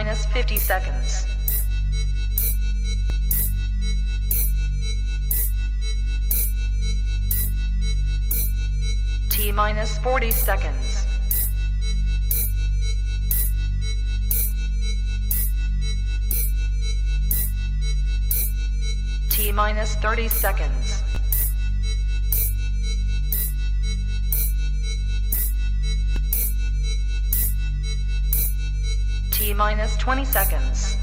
minus 50 seconds. T minus 40 seconds. T minus 30 seconds. T minus 20 seconds.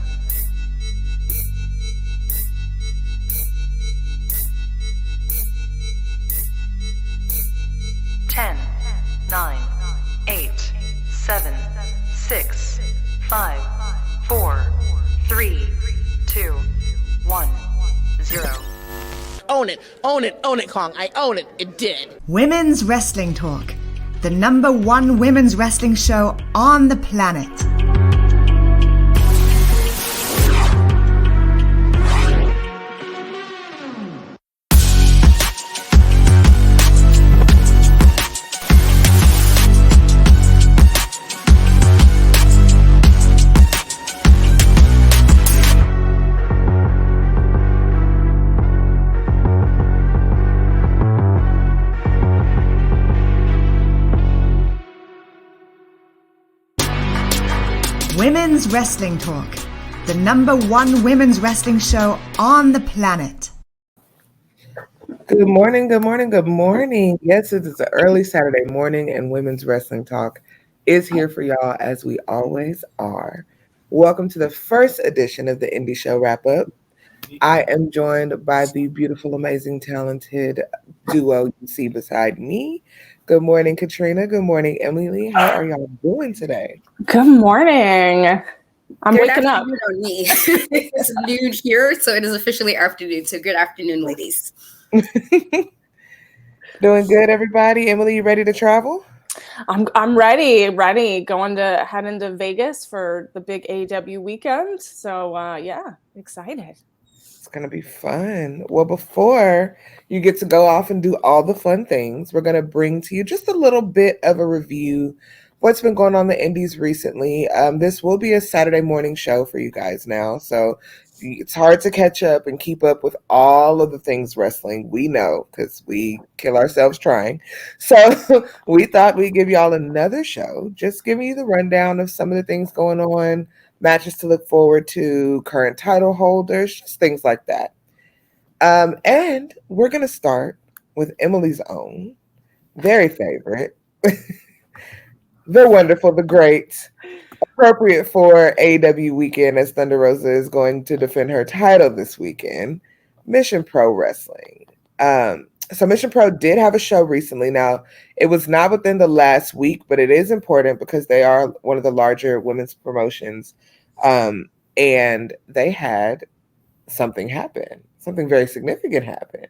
Ten, 9, 8, 7, 6, 5, 4, 3, 2, 1, 0. Own it, own it, own it, Kong. I own it. It did. Women's Wrestling Talk, the #1 women's wrestling show on the planet. Women's Wrestling Talk, the #1 women's wrestling show on the planet. Good morning, good morning, good morning. Yes, it is an early Saturday morning, and Women's Wrestling Talk is here for y'all as we always are. Welcome to the first edition of the Indie Show Wrap-Up. I am joined by the beautiful, amazing, talented duo you see beside me. Good morning, Katrina. Good morning, Emily. How are y'all doing today? Good morning. I'm good waking up. On me. It's noon here, so it is officially afternoon. So good afternoon, ladies. Doing good, everybody. Emily, you ready to travel? I'm ready. Heading to Vegas for the big AEW weekend. So yeah, excited. It's going to be fun. Well, before you get to go off and do all the fun things, we're going to bring to you just a little bit of a review of what's been going on in the indies recently. This will be a Saturday morning show for you guys now, so it's hard to catch up and keep up with all of the things wrestling. We know because we kill ourselves trying. So we thought we'd give y'all another show, just giving you the rundown of some of the things going on, matches to look forward to, current title holders, just things like that. And we're going to start with Emily's own, very favorite, the wonderful, the great, appropriate for AEW weekend as Thunder Rosa is going to defend her title this weekend, Mission Pro Wrestling. So Mission Pro did have a show recently. Now, it was not within the last week, but it is important because they are one of the larger women's promotions. And they had something happen, something very significant happen.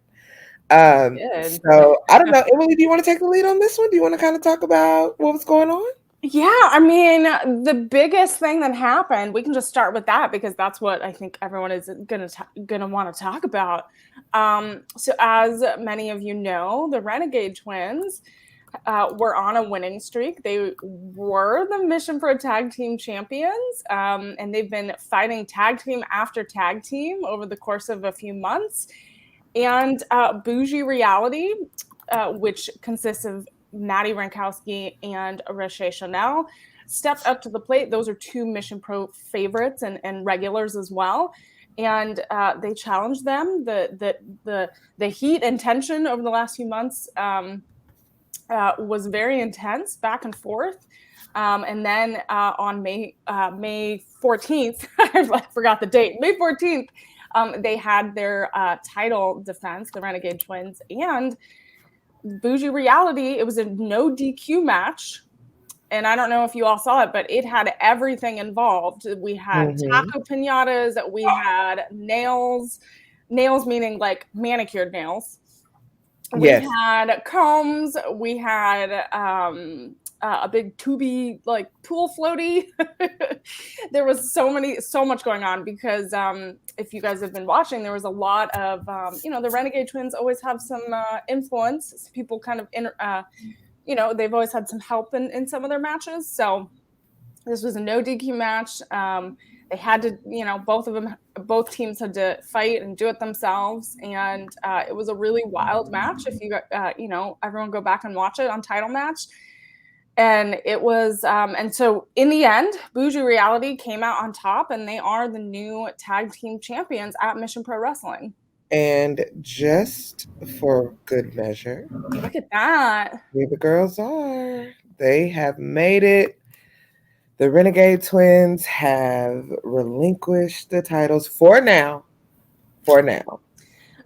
So I don't know, Emily, do you want to take the lead on this one? Do you want to kind of talk about what was going on? Yeah, I mean, the biggest thing that happened, we can just start with that because that's what I think everyone is gonna want to talk about. So as many of you know, the Renegade Twins were on a winning streak. They were the Mission Pro Tag Team champions, and they've been fighting tag team after tag team over the course of a few months. And Bougie Reality, which consists of Maddie Rankowski and Roche Chanel, stepped up to the plate. Those are two Mission Pro favorites and regulars as well. And they challenged them. The heat and tension over the last few months was very intense, back and forth. And then on May 14th, I forgot the date, May 14th, they had their title defense, the Renegade Twins, and Bougie Reality. It was a no DQ match. And I don't know if you all saw it, but it had everything involved. We had taco pinatas, we had nails meaning like manicured nails. We had combs, we had a big tubey like pool floaty. There was so much going on because if you guys have been watching, there was a lot of the Renegade Twins always have some influence. People kind of they've always had some help in some of their matches. So This was a no DQ match. They had to, both teams had to fight and do it themselves, and it was a really wild match. If you, everyone go back and watch it on Title Match, and it was, and so in the end, Bougie Reality came out on top, and they are the new tag team champions at Mission Pro Wrestling. And just for good measure, look at that. Here the girls are. They have made it. The Renegade Twins have relinquished the titles for now.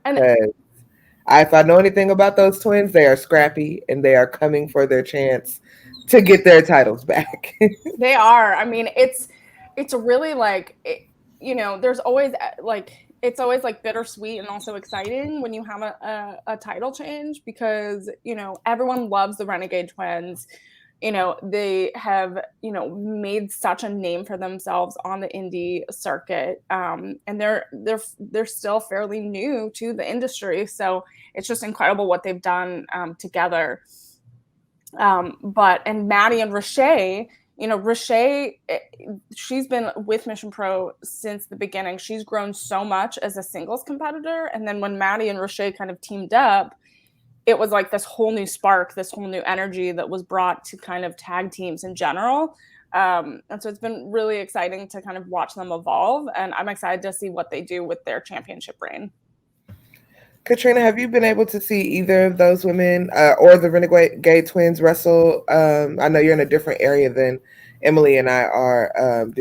And if I know anything about those twins, they are scrappy and they are coming for their chance to get their titles back. They are. I mean, it's really like, there's always like, it's always like bittersweet and also exciting when you have a title change, because, everyone loves the Renegade Twins. They have, made such a name for themselves on the indie circuit. And they're still fairly new to the industry. So it's just incredible what they've done together. And Maddie and Rashay, Rashay, she's been with Mission Pro since the beginning. She's grown so much as a singles competitor. And then when Maddie and Rashay kind of teamed up, it was like this whole new spark, this whole new energy that was brought to kind of tag teams in general. And so it's been really exciting to kind of watch them evolve. And I'm excited to see what they do with their championship reign. Katrina, have you been able to see either of those women or the Renegade Twins wrestle? I know you're in a different area than Emily and I are.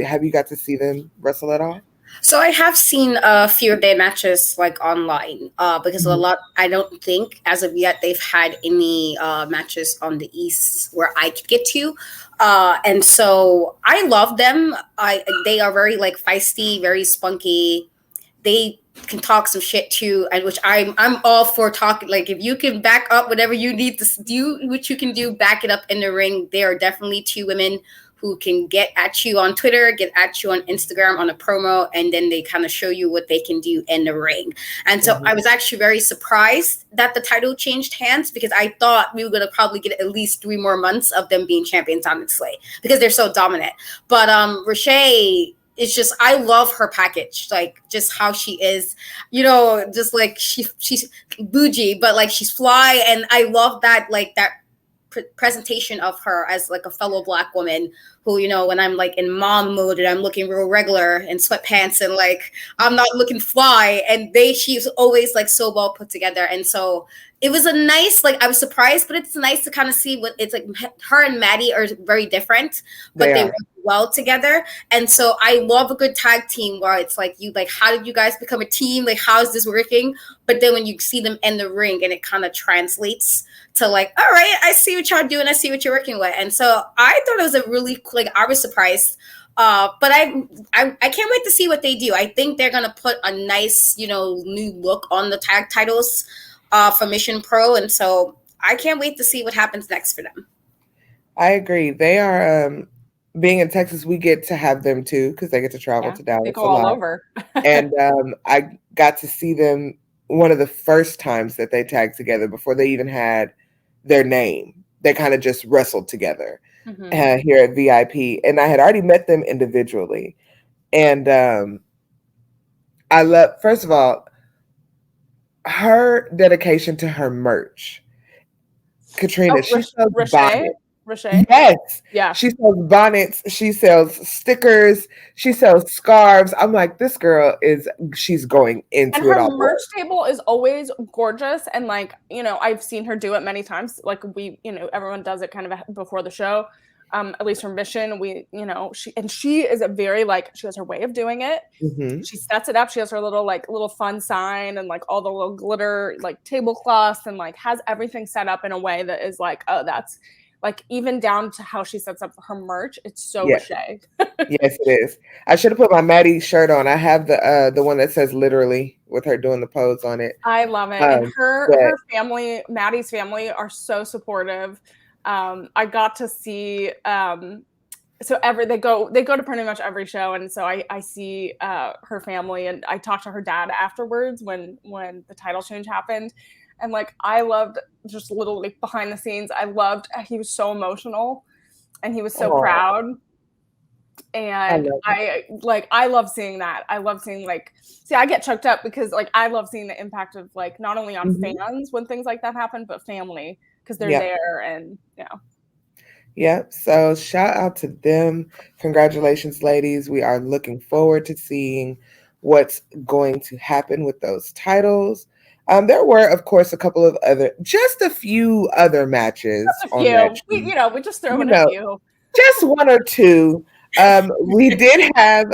Have you got to see them wrestle at all? So I have seen a few of their matches like online because I don't think as of yet they've had any matches on the East where I could get to. And so I love them. They are very like feisty, very spunky. They can talk some shit too, and which I'm all for talking. Like if you can back up whatever you need to do, what you can do, back it up in the ring. They are definitely two women who can get at you on Twitter, get at you on Instagram on a promo, and then they kind of show you what they can do in the ring. And so I was actually very surprised that the title changed hands, because I thought we were going to probably get at least 3 more months of them being champions, honestly, because they're so dominant. But Rashay, it's just, I love her package, like just how she is, just like she's bougie, but like she's fly. And I love that, like that presentation of her as like a fellow Black woman who, when I'm like in mom mode and I'm looking real regular in sweatpants and like I'm not looking fly, and she's always like so well put together. And so it was a nice, like I was surprised, but it's nice to kind of see what it's like. Her and Maddie are very different, but they work well together. And so I love a good tag team where it's like, how did you guys become a team? Like, how is this working? But then when you see them in the ring and it kind of translates to like, all right, I see what y'all doing. I see what you're working with. And so I thought it was a really, like, I was surprised. But I can't wait to see what they do. I think they're going to put a nice, new look on the tag titles for Mission Pro. And so I can't wait to see what happens next for them. I agree. They are, being in Texas, we get to have them too, because they get to travel to Dallas. They go all over. And I got to see them one of the first times that they tagged together before they even had their name. They kind of just wrestled together here at VIP. And I had already met them individually. And I love, first of all, her dedication to her merch. Katrina, she sells bonnets. Rashay? Yes. Yeah. She sells bonnets. She sells stickers. She sells scarves. I'm like, this girl she's going into it all. And her merch table is always gorgeous. And like, I've seen her do it many times. Like everyone does it kind of before the show. At least her Mission, she is a very like, she has her way of doing it. Mm-hmm. She sets it up. She has her little fun sign and like all the little glitter, like tablecloths, and like has everything set up in a way that is like, oh, that's like, even down to how she sets up her merch. It's so Rashay. Yes, it is. I should have put my Maddie shirt on. I have the one that says literally with her doing the pose on it. I love it. And her family, Maddie's family, are so supportive. I got to see so they go to pretty much every show, and so I see her family, and I talked to her dad afterwards when the title change happened, and like I loved just little like behind the scenes. I loved he was so emotional, and he was so proud. And I love seeing that. I love seeing I get choked up because I love seeing the impact of not only on fans when things like that happen, but family because they're there and Yep. So shout out to them. Congratulations, ladies. We are looking forward to seeing what's going to happen with those titles. There were, of course, just a few other matches just a on few. that show. We just throw in a few. Just one or two. We did have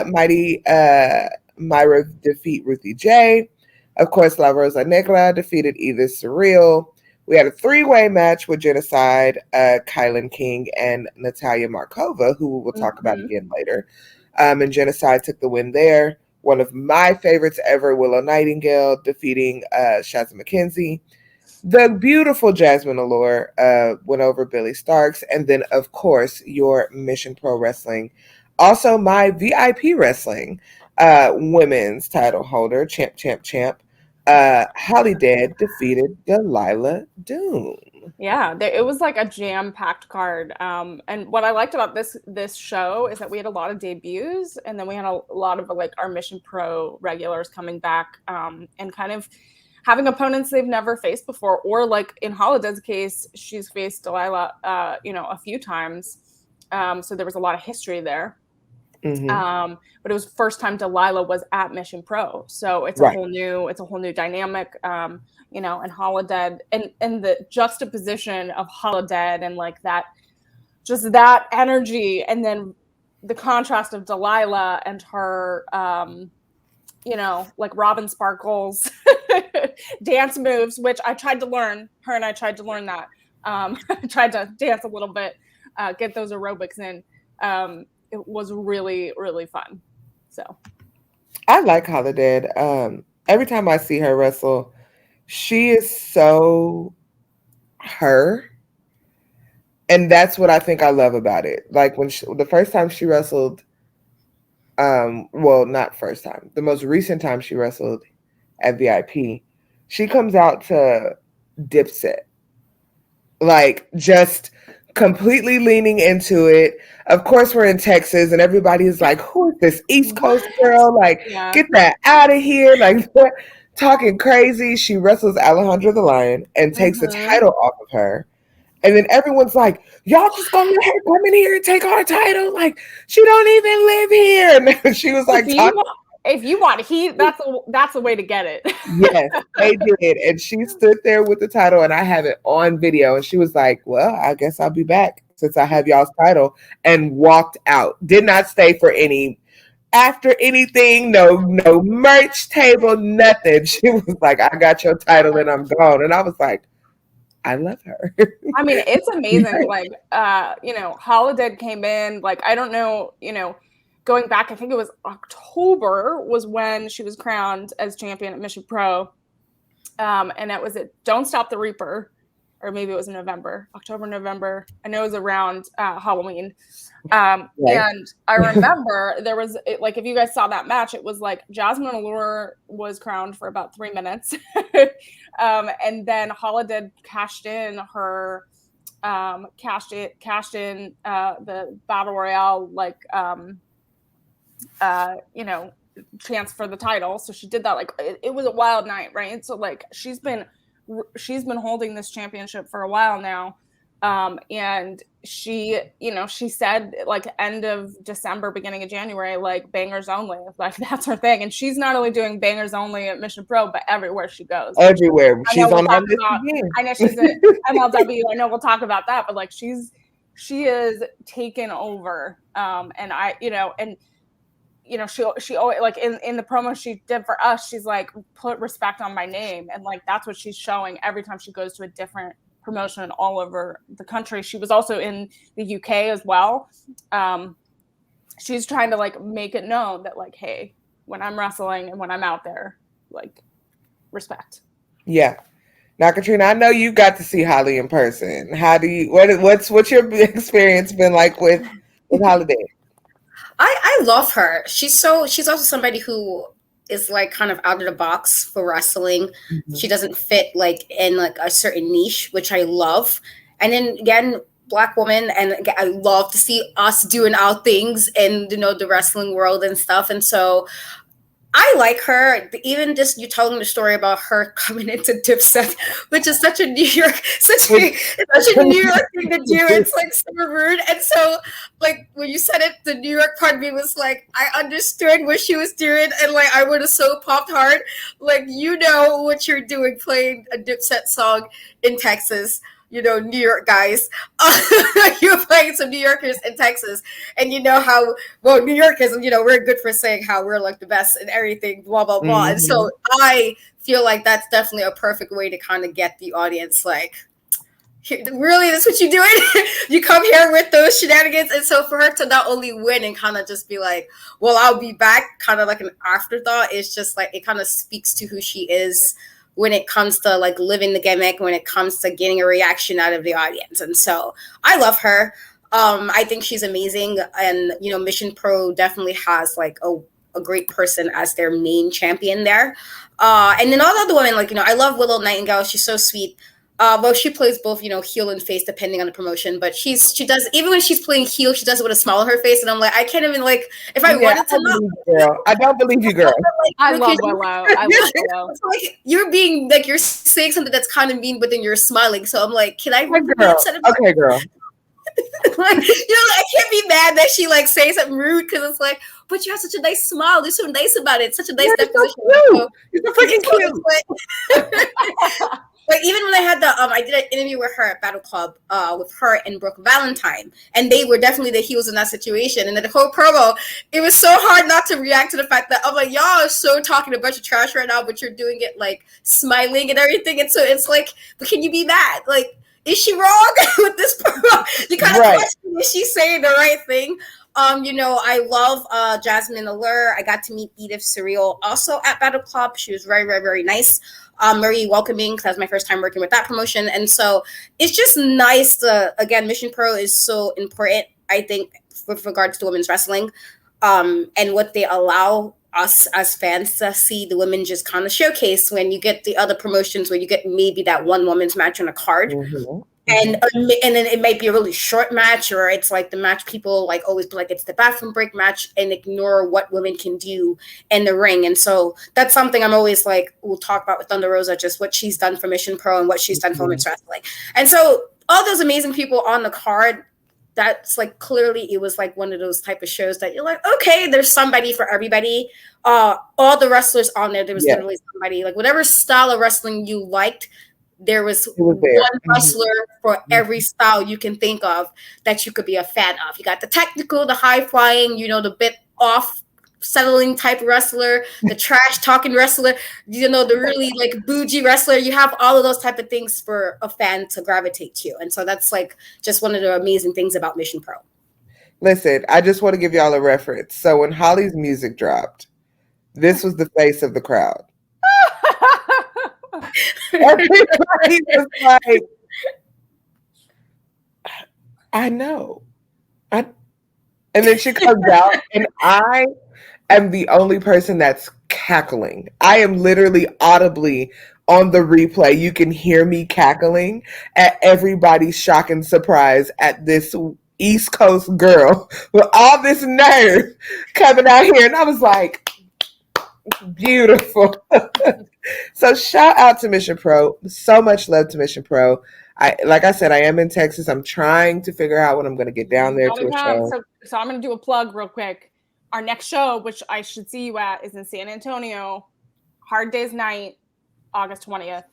Mighty Myra defeat Ruthie J. Of course, La Rosa Negra defeated Eva Surreal. We had a 3-way match with Genocide, Kylan King, and Natalia Markova, who we'll talk about again later. And Genocide took the win there. One of my favorites ever, Willow Nightingale, defeating Shazza McKenzie. The beautiful Jasmine Allure went over Billy Starks. And then, of course, your Mission Pro Wrestling. Also, my VIP Wrestling women's title holder, champ. Holly Dead defeated Delilah Doom. Yeah, it was like a jam-packed card. And what I liked about this show is that we had a lot of debuts, and then we had a lot of our Mission Pro regulars coming back, and kind of having opponents they've never faced before, or in Holiday's case, she's faced Delilah, a few times. So there was a lot of history there. But it was first time Delilah was at Mission Pro, so it's a whole new dynamic. And Holiday and the juxtaposition of Holiday and that energy, and then the contrast of Delilah and her, Robin Sparkles dance moves, which I tried to learn. Her and I tried to learn that. I tried to dance a little bit, get those aerobics in. It was really, really fun. So I like Holiday. Every time I see her wrestle, she is so her. And that's what I think I love about it. When the first time she wrestled, not first time, the most recent time she wrestled at VIP, she comes out to Dipset. Just completely leaning into it. Of course, we're in Texas, and everybody's like, who is this East Coast girl? Get that out of here. Talking crazy. She wrestles Alejandra the Lion and takes the title off of her. And then everyone's like, y'all just gonna let her come in here and take our title? She don't even live here. And she was like, if you want heat, that's the way to get it. Yes, they did. And she stood there with the title, and I have it on video. And she was like, well, I guess I'll be back since I have y'all's title, and walked out. Did not stay for after anything, no merch table, nothing. She was like, I got your title and I'm gone. And I was like, I love her. I mean, it's amazing. Holiday came in, I don't know, going back, I think it was October was when she was crowned as champion at Mission Pro. And that was it. Don't Stop the Reaper, or maybe it was in October, November. I know it was around Halloween. Right. And I remember there was, if you guys saw that match, it was Jasmine Allure was crowned for about 3 minutes. And then Holiday cashed in her, the Battle Royale, chance for the title. So she did that. It was a wild night, right? So she's been holding this championship for a while now. And she said end of December, beginning of January, bangers only, that's her thing. And she's not only doing bangers only at Mission Pro, but everywhere she goes. Everywhere. She's on our list again. I know she's at MLW. I know we'll talk about that, but she is taken over. And she always in the promo she did for us, she's put respect on my name, and that's what she's showing every time she goes to a different promotion all over the country. She was also in the UK as well. She's trying to make it known that hey, when I'm wrestling and when I'm out there, respect. Yeah. Now, Katrina, I know you got to see Holly in person. How do you? What's your experience been like with Holiday? I love her. She's also somebody who is kind of out of the box for wrestling. She doesn't fit in a certain niche, which I love. And then again, Black woman, and again, I love to see us doing our things in the wrestling world and stuff. And so I like her. Even just you telling the story about her coming into Dipset, which is such a New York, such a New York thing to do. It's like super rude. And so, like when you said it, the New York part of me was like, I understood what she was doing, and like I would have so popped hard. Like you know what you're doing, playing a Dipset song in Texas. New York guys. You're playing some New Yorkers in Texas. And you know how, well, New Yorkers, we're good for saying how we're like the best and everything, blah, blah, blah. And so I feel like that's definitely a perfect way to kind of get the audience like, really, that's what you're doing? You come here with those shenanigans. And so for her to not only win and kind of just be like, well, I'll be back, kind of like an afterthought, it's just like, it kind of speaks to who she is when it comes to like living the gimmick, when it comes to getting a reaction out of the audience. And so I love her. I think she's amazing. And, Mission Pro definitely has like a great person as their main champion there. And then all the other women, like, I love Willow Nightingale. She's so sweet. Well, she plays both, heel and face depending on the promotion. But she does, even when she's playing heel, she does it with a smile on her face. And I'm like, I can't even like, if I wanted to. I don't believe you, girl. I love Willow. I love Willow. It's like you're being like, you're saying something that's kind of mean, but then you're smiling. So I'm like, can I be upset about okay, girl. like, I can't be mad that she like say something rude because it's like, but you have such a nice smile. You're so nice about it. Such a nice deposition. So you're so freaking cute. Like even when I had I did an interview with her at Battle Club, with her and Brooke Valentine, and they were definitely the heels in that situation. And then the whole promo, it was so hard not to react to the fact that I'm like, y'all are so talking a bunch of trash right now, but you're doing it like smiling and everything. And so it's like, but can you be mad? Like, is she wrong with this promo? You kind of question, is she saying the right thing? I love Jasmine Allure. I got to meet Edith Surreal also at Battle Club. She was very, very, very nice. Very welcoming because that was my first time working with that promotion. And so it's just nice to, again, Mission Pro is so important, I think, with regards to women's wrestling, and what they allow us as fans to see the women just kind of showcase when you get the other promotions where you get maybe that one women's match on a card. Mm-hmm. And then it might be a really short match, or it's like the match people like always be like it's the bathroom break match and ignore what women can do in the ring. And so that's something I'm always like, we'll talk about with Thunder Rosa, just what she's done for Mission Pro and what she's done for women's wrestling. And so all those amazing people on the card, that's like clearly it was like one of those type of shows that you're like, okay, there's somebody for everybody. All the wrestlers on there was literally somebody, like whatever style of wrestling you liked, there was one wrestler for every style you can think of that you could be a fan of. You got the technical, the high flying, the bit off settling type wrestler, the trash talking wrestler, the really like bougie wrestler. You have all of those type of things for a fan to gravitate to. And so that's like just one of the amazing things about Mission Pro. Listen, I just want to give y'all a reference. So when Holly's music dropped, this was the face of the crowd. Everybody was like, I know. And then she comes out, and I am the only person that's cackling. I am literally audibly on the replay. You can hear me cackling at everybody's shock and surprise at this East Coast girl with all this nerve coming out here. And I was like, beautiful. So shout out to Mission Pro. So much love to Mission Pro. Like I said, I am in Texas. I'm trying to figure out when I'm going to get down there to a show. So I'm going to do a plug real quick. Our next show, which I should see you at, is in San Antonio. Hard Days Night, August 20th.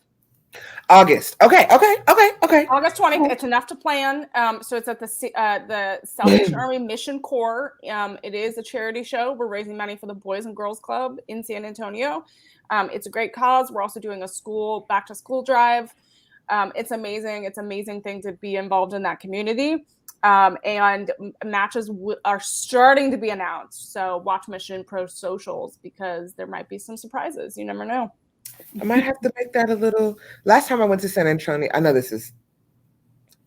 August. Okay. August 20th. It's enough to plan. So it's at the Salvation Army Mission Corps. It is a charity show. We're raising money for the Boys and Girls Club in San Antonio. It's a great cause. We're also doing a back to school drive. It's amazing. It's an amazing thing to be involved in that community. And matches are starting to be announced. So watch Mission Pro socials because there might be some surprises. You never know. I might have to make that a little. Last time I went to San Antonio, I know this is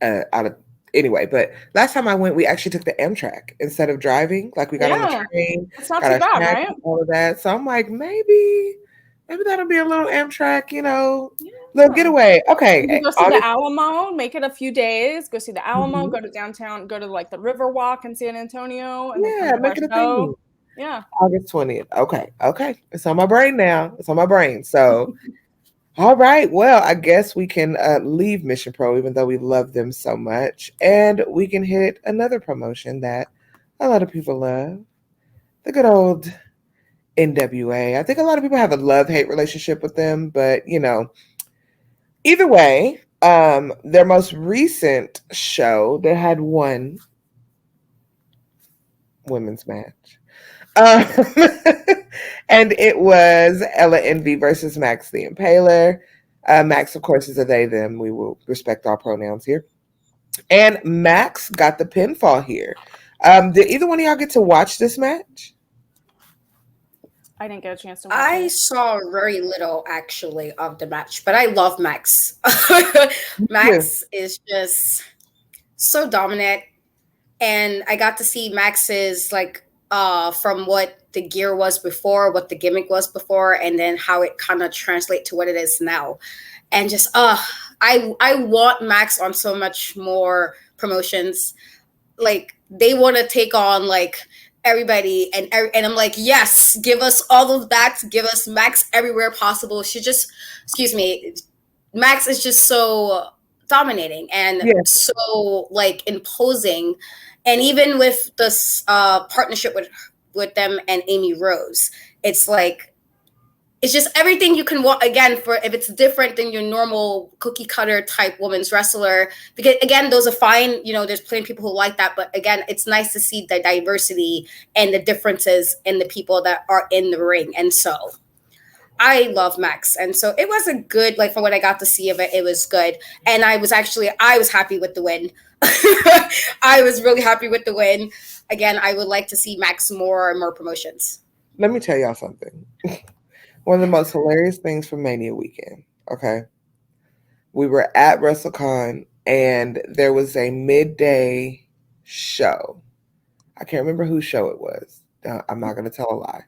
out of anyway, but last time I went, we actually took the Amtrak instead of driving. Like we got on the train. It's not too bad, right? All of that. So I'm like, maybe Maybe that'll be a little Amtrak, little Yeah. getaway. Okay. You go see the Alamo, make it a few days, go see the Alamo, go to downtown, go to like the Riverwalk in San Antonio, and then come to make it a our show. thing. Yeah. August 20th. Okay. It's on my brain now. So, all right. Well, I guess we can leave Mission Pro, even though we love them so much. And we can hit another promotion that a lot of people love. The good old NWA. I think a lot of people have a love-hate relationship with them, but, either way, their most recent show, they had one women's match. And it was Ella Envy versus Max the Impaler. Max, of course, is a they, them. We will respect all pronouns here. And Max got the pinfall here. Did either one of y'all get to watch this match? I didn't get a chance to watch I it. saw very little actually of the match, but I love Max. Max is just so dominant. And I got to see Max's from what the gear was before, what the gimmick was before, and then how it kind of translates to what it is now. And just I want Max on so much more promotions. Like they want to take on everybody and I'm like, yes, give us all of that, give us Max everywhere possible. Max is just so dominating and so imposing. And even with this partnership with them and Amy Rose, it's just everything you can want. Again, for if it's different than your normal cookie cutter type women's wrestler, because again, those are fine. There's plenty of people who like that. But again, it's nice to see the diversity and the differences in the people that are in the ring. And so I love Max. And so it was a good, from what I got to see of it, it was good. And I was happy with the win. I was really happy with the win. Again, I would like to see Max more and more promotions. Let me tell y'all something. One of the most hilarious things from Mania weekend, okay? We were at WrestleCon, and there was a midday show. I can't remember whose show it was. I'm not going to tell a lie.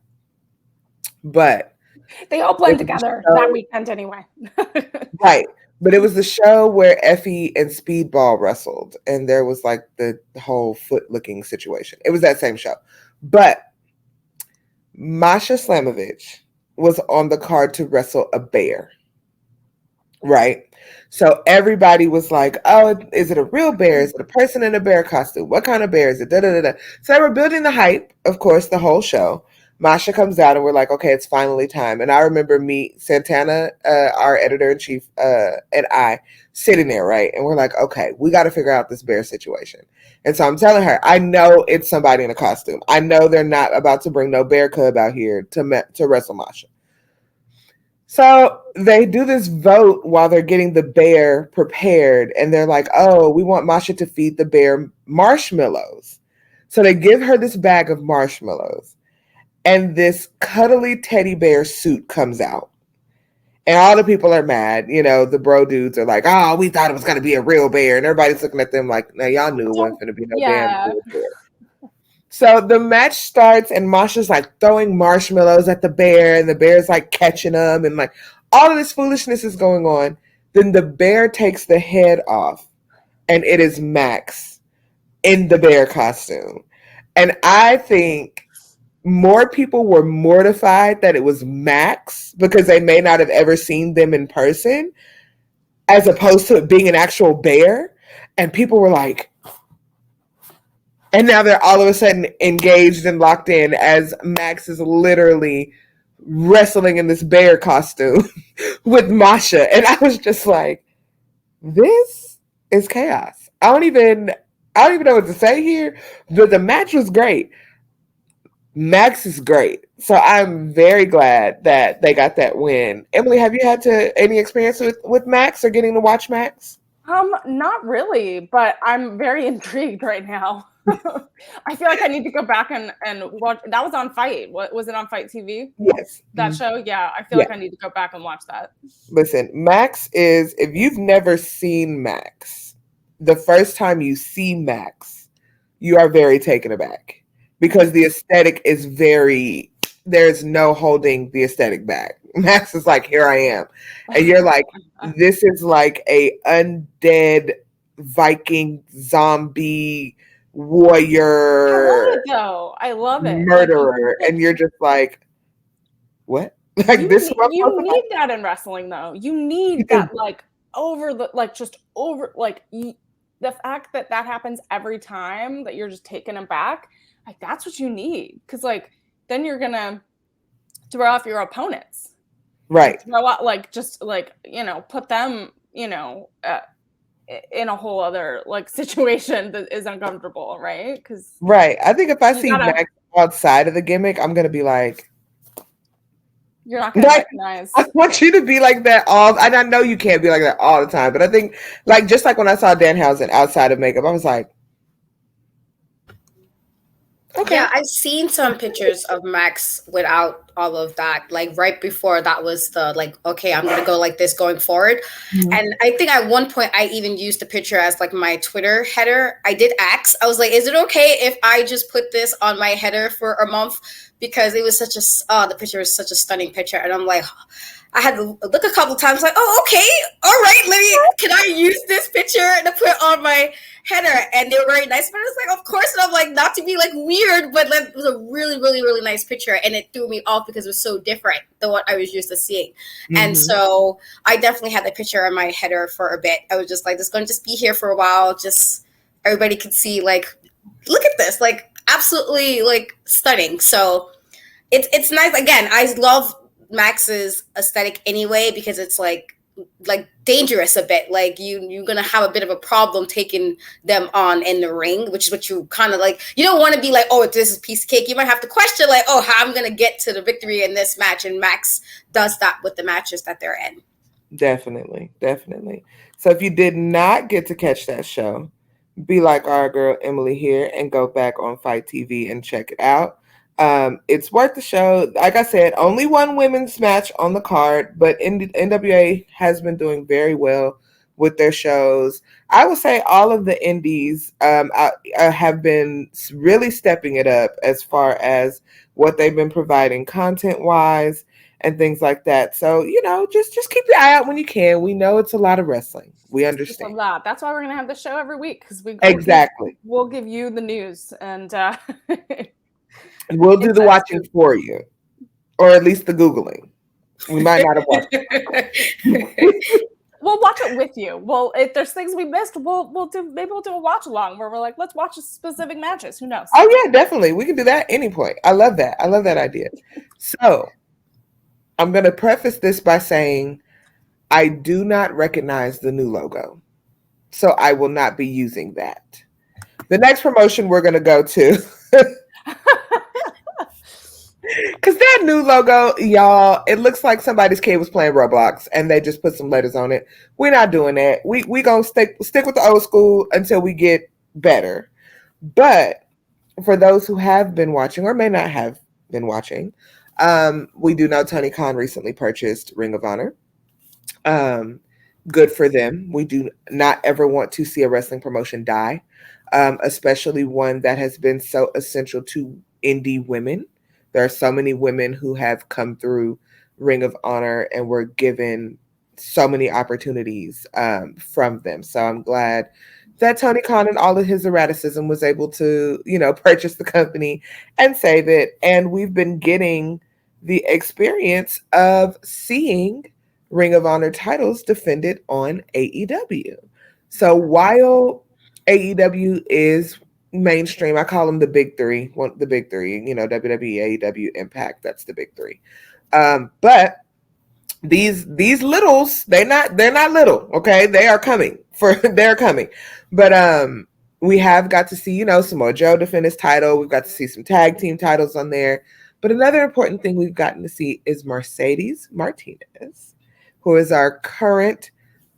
But they all blend together that weekend anyway. Right. But it was the show where Effie and Speedball wrestled, and there was the whole foot-looking situation. It was that same show. But Masha Slamovich was on the card to wrestle a bear, right? So everybody was like, oh, is it a real bear? Is it a person in a bear costume? What kind of bear is it? Da, da, da, da. So they were building the hype, of course, the whole show. Masha comes out and we're like, okay, it's finally time. And I remember Santana, our editor-in-chief, and I sitting there, right? And we're like, okay, we got to figure out this bear situation. And so I'm telling her, I know it's somebody in a costume. I know they're not about to bring no bear cub out here to wrestle Masha. So they do this vote while they're getting the bear prepared. And they're like, oh, we want Masha to feed the bear marshmallows. So they give her this bag of marshmallows. And this cuddly teddy bear suit comes out. And all the people are mad. The bro dudes are like, oh, we thought it was going to be a real bear. And everybody's looking at them like, no, y'all knew it wasn't going to be no damn real bear. So the match starts and Masha's throwing marshmallows at the bear. And the bear's catching them. And all of this foolishness is going on. Then the bear takes the head off. And it is Max in the bear costume. And I think more people were mortified that it was Max because they may not have ever seen them in person as opposed to it being an actual bear. And people were like, and now they're all of a sudden engaged and locked in as Max is literally wrestling in this bear costume with Masha. And I was just like, this is chaos. I don't even know what to say here, but the match was great. Max is great. So I'm very glad that they got that win. Emily, have you had any experience with Max or getting to watch Max? Not really, but I'm very intrigued right now. I feel like I need to go back and watch. That was on Fight. Was it on Fight TV? Yes. That show? Yeah. I feel like I need to go back and watch that. Listen, Max is, if you've never seen Max, the first time you see Max, you are very taken aback. Because the aesthetic is there's no holding the aesthetic back. Max is like, here I am. And you're like, this is like a undead Viking zombie warrior I love it though. I love it. murderer. And you're just like, what? Like this is what I'm you supposed to need that in wrestling though. You need that like the fact that happens every time that you're just taken aback. Like that's what you need, because like then you're gonna throw off your opponents, right? Throw out put them in a whole other like situation that is uncomfortable, right? Because right. I think if I see Max outside of the gimmick, I'm gonna be like, you're not gonna recognize. I want you to be like that and I know you can't be like that all the time, but I think like just like when I saw Danhausen outside of makeup, I was like, okay. Yeah, I've seen some pictures of Max without all of that. Like right before that was the like, okay, I'm gonna go like this going forward. Mm-hmm. And I think at one point I even used the picture as like my Twitter header. I did ask, I was like, is it okay if I just put this on my header for a month? Because it was the picture was such a stunning picture. And I'm like, I had to look a couple times like, oh, okay, all right, can I use this picture to put on my header? And they were very nice, but it was like, of course, and I'm like, not to be like weird, but like, it was a really, really, really nice picture. And it threw me off because it was so different than what I was used to seeing. Mm-hmm. And so I definitely had the picture on my header for a bit. I was just like, it's going to just be here for a while. Just everybody could see, like, look at this, like absolutely like stunning. So it's nice. Again, I love Max's aesthetic anyway, because it's like dangerous a bit. Like you're gonna have a bit of a problem taking them on in the ring, which is what you kind of like. You don't want to be like, oh, this is a piece of cake. You might have to question like, oh, how I'm gonna get to the victory in this match. And Max does that with the matches that they're in. Definitely. So if you did not get to catch that show, be like our girl Emily here and go back on Fight TV and check it out. It's worth the show. Like I said, only one women's match on the card, but NWA has been doing very well with their shows. I would say all of the indies have been really stepping it up as far as what they've been providing content-wise and things like that. So, just keep your eye out when you can. We know it's a lot of wrestling. We understand. It's a lot. That's why we're going to have the show every week, because we'll give you the news and we'll do the watching for you, or at least the Googling. We might not have watched it. We'll watch it with you. Well, if there's things we missed, we'll do a watch along where we're like, let's watch specific matches. Who knows? Oh yeah, definitely. We can do that at any point. I love that. I love that idea. So I'm going to preface this by saying I do not recognize the new logo, so I will not be using that. The next promotion we're going to go to. Because that new logo, y'all, it looks like somebody's kid was playing Roblox and they just put some letters on it. We're not doing that. We gonna stick with the old school until we get better. But for those who have been watching or may not have been watching, we do know Tony Khan recently purchased Ring of Honor. Good for them. We do not ever want to see a wrestling promotion die, especially one that has been so essential to indie women. There are so many women who have come through Ring of Honor and were given so many opportunities from them. So I'm glad that Tony Khan and all of his erraticism was able to, purchase the company and save it. And we've been getting the experience of seeing Ring of Honor titles defended on AEW. So while AEW is mainstream, I call them the big three. The big three, WWE, AEW, Impact. That's the big three. But these littles, they're not little. Okay, they are coming. They're coming. But we have got to see, Samoa Joe defend his title. We've got to see some tag team titles on there. But another important thing we've gotten to see is Mercedes Martinez, who is our current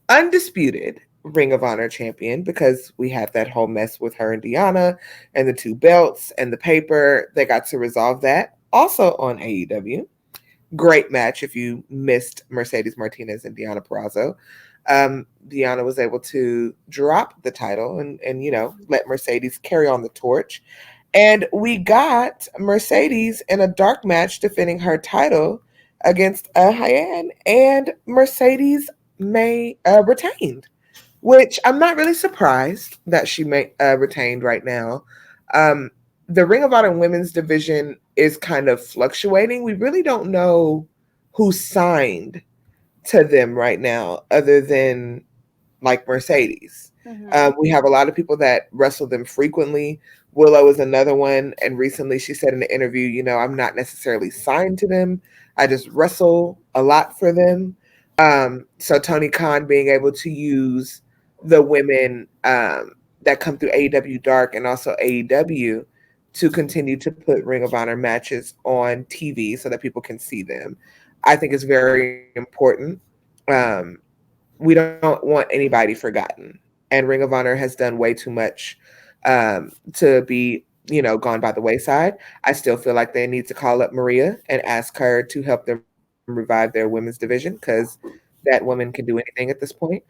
undisputed Ring of Honor champion, because we had that whole mess with her and Deanna and the 2 belts and the paper. They got to resolve that also on AEW. Great match if you missed Mercedes Martinez and Deanna Purrazzo. Deanna was able to drop the title and let Mercedes carry on the torch. And we got Mercedes in a dark match defending her title against Hyan, and Mercedes May retained, which I'm not really surprised that she retained right now. The Ring of Honor women's division is kind of fluctuating. We really don't know who signed to them right now, other than like Mercedes. We have a lot of people that wrestle them frequently. Willow is another one. And recently she said in the interview, you know, I'm not necessarily signed to them. I just wrestle a lot for them. So Tony Khan being able to use the women that come through AEW Dark and also AEW to continue to put Ring of Honor matches on TV so that people can see them, I think is very important. We don't want anybody forgotten. And Ring of Honor has done way too much to be, you know, gone by the wayside. I still feel like they need to call up Maria and ask her to help them revive their women's division, because that woman can do anything at this point.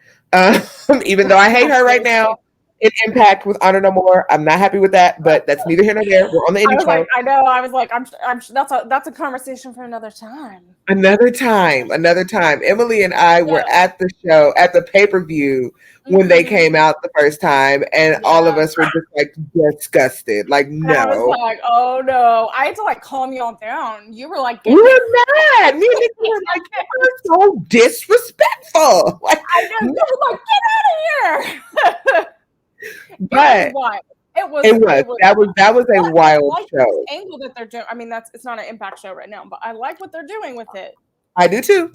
Even though I hate her right now in Impact with Honor No More, I'm not happy with that, but that's neither here nor there. We're on the indie show. I know. I was like, I'm. That's a conversation for another time. Another time. Emily and I were at the show, at the pay-per-view when they came out the first time, and all of us were just like disgusted. Like, no. And I was like, oh no. I had to like calm y'all down. You were like, we were mad. Me and Nikki were like, you are so disrespectful. Like, I know. You were like, get out of here. But it was that was a wild show. Angle that they're doing. I mean, it's not an Impact show right now, but I like what they're doing with it. I do too.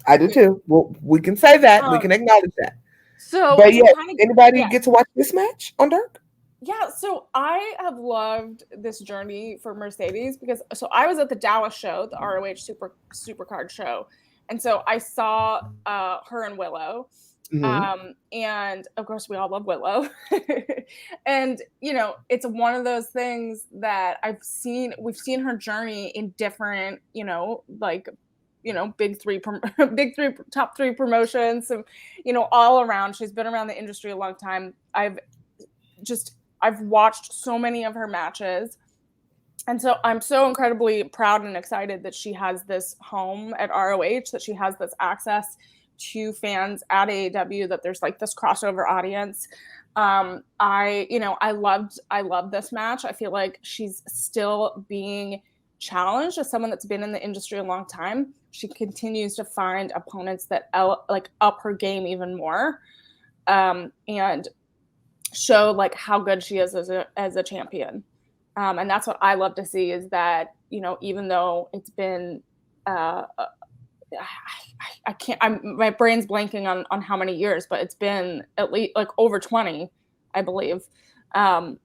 Well, we can say that. We can acknowledge that. So, but yeah, anybody get to watch this match on Dark? Yeah, so I have loved this journey for Mercedes because I was at the Dallas show, the ROH Supercard show, and so I saw her and Willow. And of course we all love Willow. And you know, it's one of those things that we've seen her journey in different, you know, like, you know, top three promotions, and you know, all around. She's been around the industry a long time. I've watched so many of her matches, and so I'm so incredibly proud and excited that she has this home at ROH, that she has this access to fans at AEW, that there's like this crossover audience. I love this match. I feel like she's still being challenged as someone that's been in the industry a long time. She continues to find opponents that up her game even more, and show like how good she is as a champion. And that's what I love to see, is that, you know, even though it's been my brain's blanking on how many years, but it's been at least like over 20, I believe, that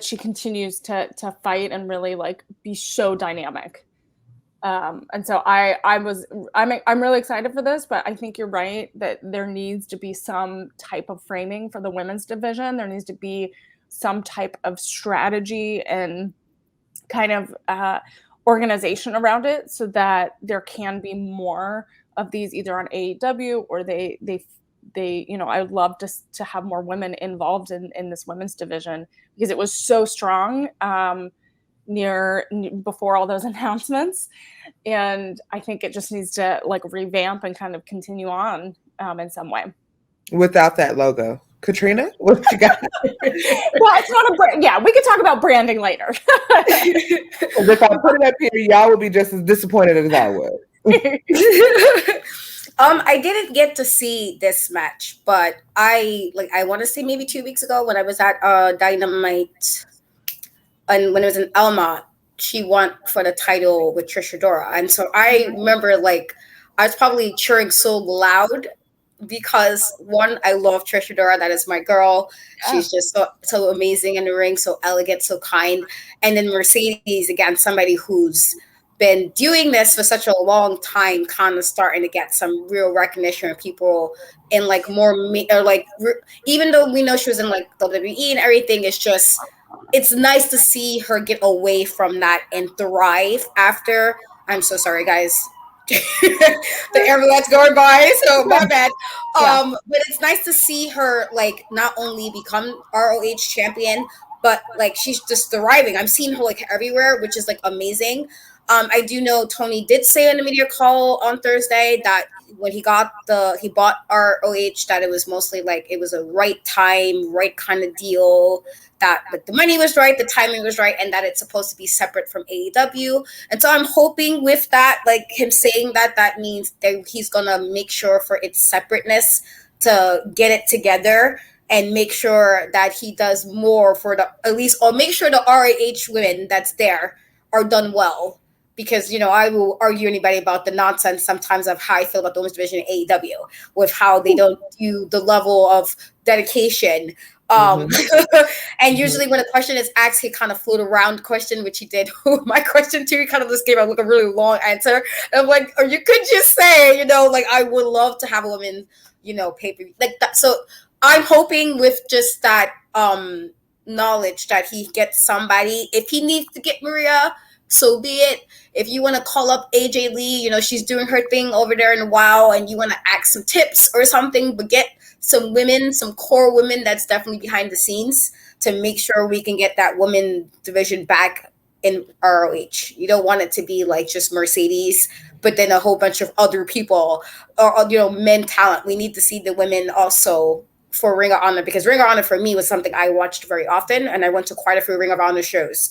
she continues to fight and really like be so dynamic. And so I'm really excited for this, but I think you're right that there needs to be some type of framing for the women's division. There needs to be some type of strategy and kind of organization around it, so that there can be more of these either on AEW, or they you know, I would love to have more women involved in this women's division, because it was so strong before all those announcements, and I think it just needs to like revamp and kind of continue on in some way. Without that logo, Katrina, what you got? Well, it's not a brand. Yeah, we could talk about branding later. If I put it up here, y'all would be just as disappointed as I would. I didn't get to see this match, but I want to say maybe 2 weeks ago when I was at Dynamite, and when it was in Elma, she won for the title with Trish Adora, and so I remember like I was probably cheering so loud because one, I love Trish Adora. That is my girl. Yeah. She's just so amazing in the ring, so elegant, so kind. And then Mercedes, again, somebody who's been doing this for such a long time, kind of starting to get some real recognition of people in like more, or like, even though we know she was in like WWE and everything, it's nice to see her get away from that and thrive after. I'm so sorry, guys. The ambulance going by, so my bad. But it's nice to see her like not only become ROH champion, but like she's just thriving. I'm seeing her like everywhere, which is like amazing. I do know Tony did say in the media call on Thursday that when he bought ROH, that it was mostly like it was a right time, right kind of deal, that like the money was right, the timing was right, and that it's supposed to be separate from AEW. And so I'm hoping with that, like him saying that, that means that he's gonna make sure for its separateness to get it together and make sure that he does more for the, at least, or make sure the ROH women that's there are done well. Because, you know, I will argue anybody about the nonsense sometimes of how I feel about the women's division in AEW, with how they don't do the level of dedication. And usually when a question is asked, he kind of float around the question, which he did with my question too. He kind of just gave like a really long answer. And I'm like, or you could just say, you know, like, I would love to have a woman, you know, pay-per-view like that. So I'm hoping with just that knowledge that he gets somebody. If he needs to get Maria, so be it. If you want to call up AJ Lee, you know, she's doing her thing over there in WoW, and you want to ask some tips or something, but get some women, some core women that's definitely behind the scenes to make sure we can get that women division back in ROH. You don't want it to be like just Mercedes, but then a whole bunch of other people, or, you know, men talent. We need to see the women also for Ring of Honor, because Ring of Honor for me was something I watched very often, and I went to quite a few Ring of Honor shows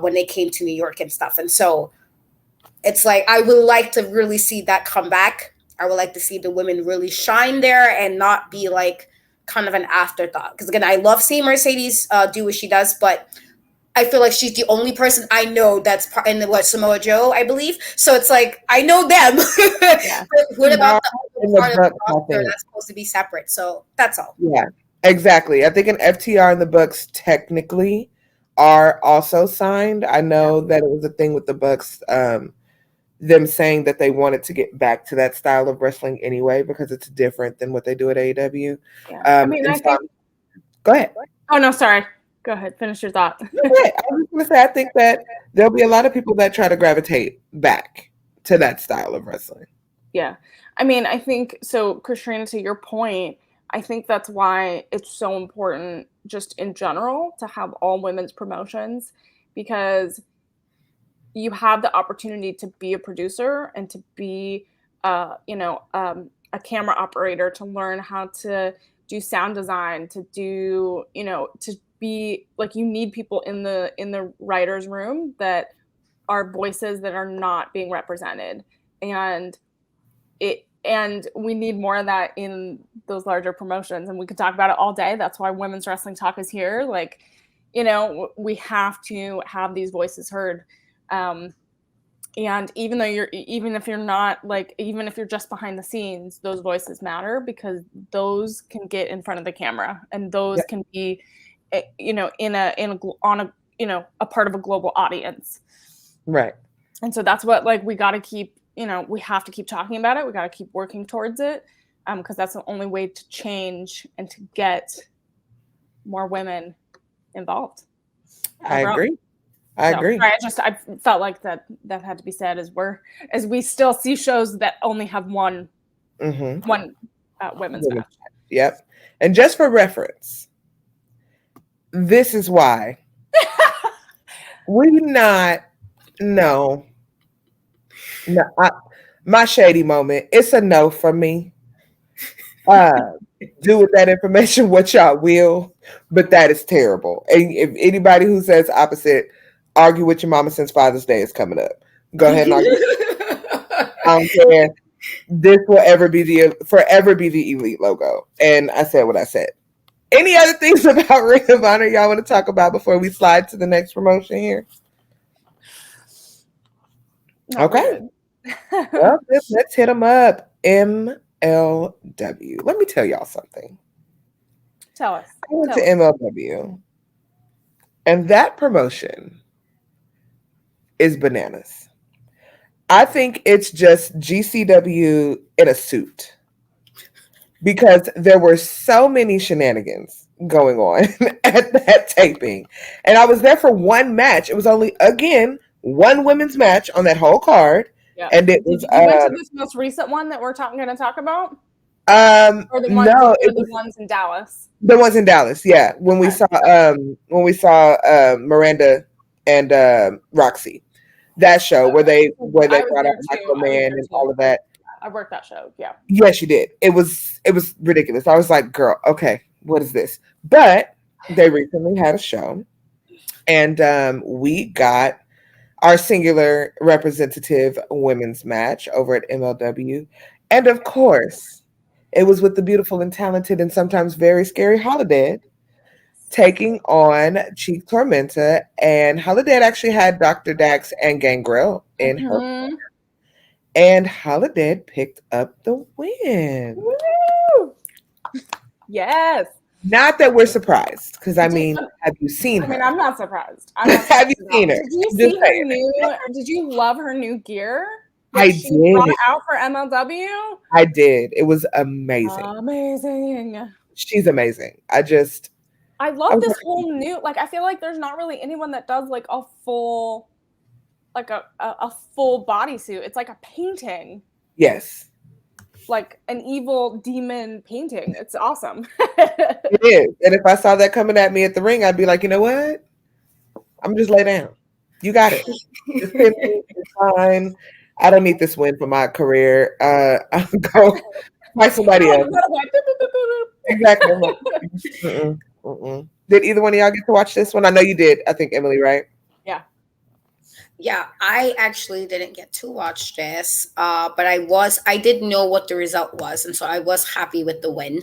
when they came to New York and stuff. And so it's like, I would like to really see that come back. I would like to see the women really shine there and not be like kind of an afterthought. Because again, I love seeing Mercedes do what she does, but I feel like she's the only person I know that's part in what, Samoa Joe, I believe. So it's like, I know them. Yeah. But what about the part of the Bucks, roster that's supposed to be separate? So that's all. Yeah, exactly. I think an FTR and the Bucks technically are also signed. I know that it was a thing with the Bucks, them saying that they wanted to get back to that style of wrestling anyway, because it's different than what they do at AEW. Yeah. I mean, I think... Go ahead. Oh, no, sorry. Go ahead. Finish your thought. Okay. I was going to say, I think that there'll be a lot of people that try to gravitate back to that style of wrestling. Yeah. I mean, I think, so Katrina, to your point, I think that's why it's so important just in general to have all women's promotions, because you have the opportunity to be a producer and to be, a camera operator, to learn how to do sound design, to do, you know, to be like, you need people in the writer's room that are voices that are not being represented. And we need more of that in those larger promotions, and we could talk about it all day. That's why Women's Wrestling Talk is here. Like, you know, we have to have these voices heard. And even if you're just behind the scenes, those voices matter, because those can get in front of the camera, and those can be, you know, a part of a global audience. Right. And so that's what, like, we got to keep, you know, we have to keep talking about it. We got to keep working towards it, because that's the only way to change and to get more women involved. I agree. Sorry, I felt like that had to be said, as we still see shows that only have one women's match. Yep. And just for reference, this is why my shady moment. It's a no from me. Do with that information what y'all will, but that is terrible. And if anybody who says opposite, argue with your mama since Father's Day is coming up. Go ahead and argue. I don't care. This will forever be the Elite logo. And I said what I said. Any other things about Ring of Honor y'all want to talk about before we slide to the next promotion here? Okay. Well, let's hit them up. MLW. Let me tell y'all something. Tell us. I went to MLW, and that promotion is bananas. I think it's just GCW in a suit, because there were so many shenanigans going on at that taping. And I was there for one match. It was only, again, one women's match on that whole card. Yeah. And it was, you went to this most recent one that we're going to talk about? Or the ones in Dallas? The ones in Dallas, yeah. When we saw Miranda and Roxy. That show where they I brought was out there Michael too. Man and all of that. I worked that show. Yeah. Yes, you did. It was ridiculous. I was like, girl, okay, what is this? But they recently had a show, and we got our singular representative women's match over at MLW. And of course, it was with the beautiful and talented and sometimes very scary Holiday taking on Cheek Tormenta. And Holiday actually had Dr. Dax and Gangrel in her. Mhm. And Holiday picked up the win. Woo! Yes. Not that we're surprised, because I Did- mean, have you seen I her? mean, I'm not surprised. I'm not Have you surprised at all. seen her? Did you Just see her saying. new? Did you love her new gear that I she did. brought out for MLW? I did. It was amazing. Amazing. She's amazing. I love was this like, whole new. Like, I feel like there's not really anyone that does like a full, like a full bodysuit. It's like a painting, yes, like an evil demon painting. It's awesome. it is. And if I saw that coming at me at the ring, I'd be like, you know what? I'm just lay down. You got it. Just pin me. It's fine. I don't need this win for my career. I'll go find somebody else. Exactly. I'm like, mm-mm, mm-mm. Did either one of y'all get to watch this one? I know you did. I think Emily, right? Yeah. Yeah, I actually didn't get to watch this, but I did know what the result was, and so I was happy with the win.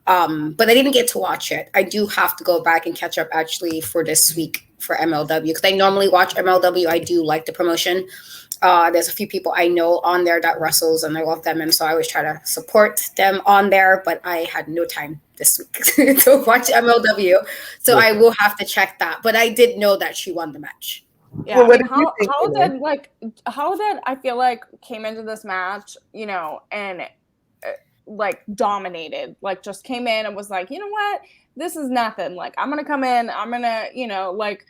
But I didn't get to watch it. I do have to go back and catch up actually for this week for MLW, because I normally watch MLW. I do like the promotion. There's a few people I know on there that wrestles, and I love them, and so I always try to support them on there. But I had no time this week to watch MLW, so I will have to check that. But I did know that she won the match. Yeah, Well, what I mean, did you think, Emily? Holiday, I feel like came into this match, you know, and like dominated, like just came in and was like, you know what, this is nothing. Like, I'm gonna come in, I'm gonna, you know, like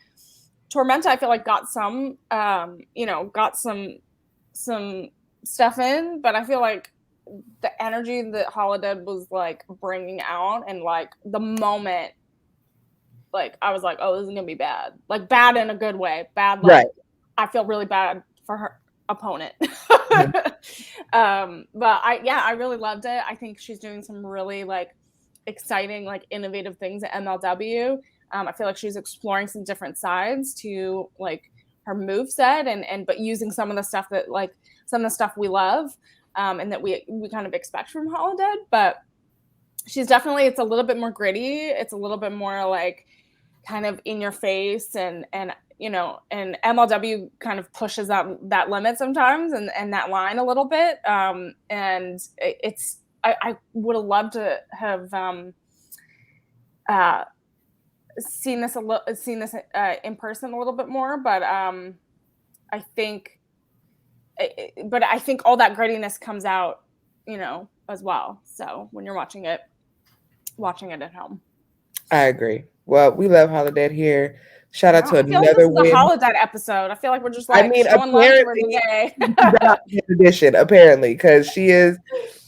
Tormenta, I feel like got some, you know, got some stuff in, but I feel like the energy that Holiday was like bringing out, and like the moment, like I was like, oh, this is gonna be bad, like bad in a good way, bad, like Right. I feel really bad for her opponent. Mhm. But I really loved it. I think she's doing some really like exciting, like innovative things at MLW. I feel like she's exploring some different sides to like her moveset, and but using some of the stuff that like some of the stuff we love, and that we kind of expect from Holiday. But she's definitely, it's a little bit more gritty. It's a little bit more like kind of in your face, and you know, and MLW kind of pushes that limit sometimes, and that line a little bit. And it's I would have loved to have seen this in person a little bit more, but I think all that grittiness comes out, you know, as well. So when you're watching it at home. I agree. Well, we love Holiday here. Shout out to I feel like this another is a win. Holiday episode. I feel like we're just like showing love to Renegade. Edition, apparently, because she is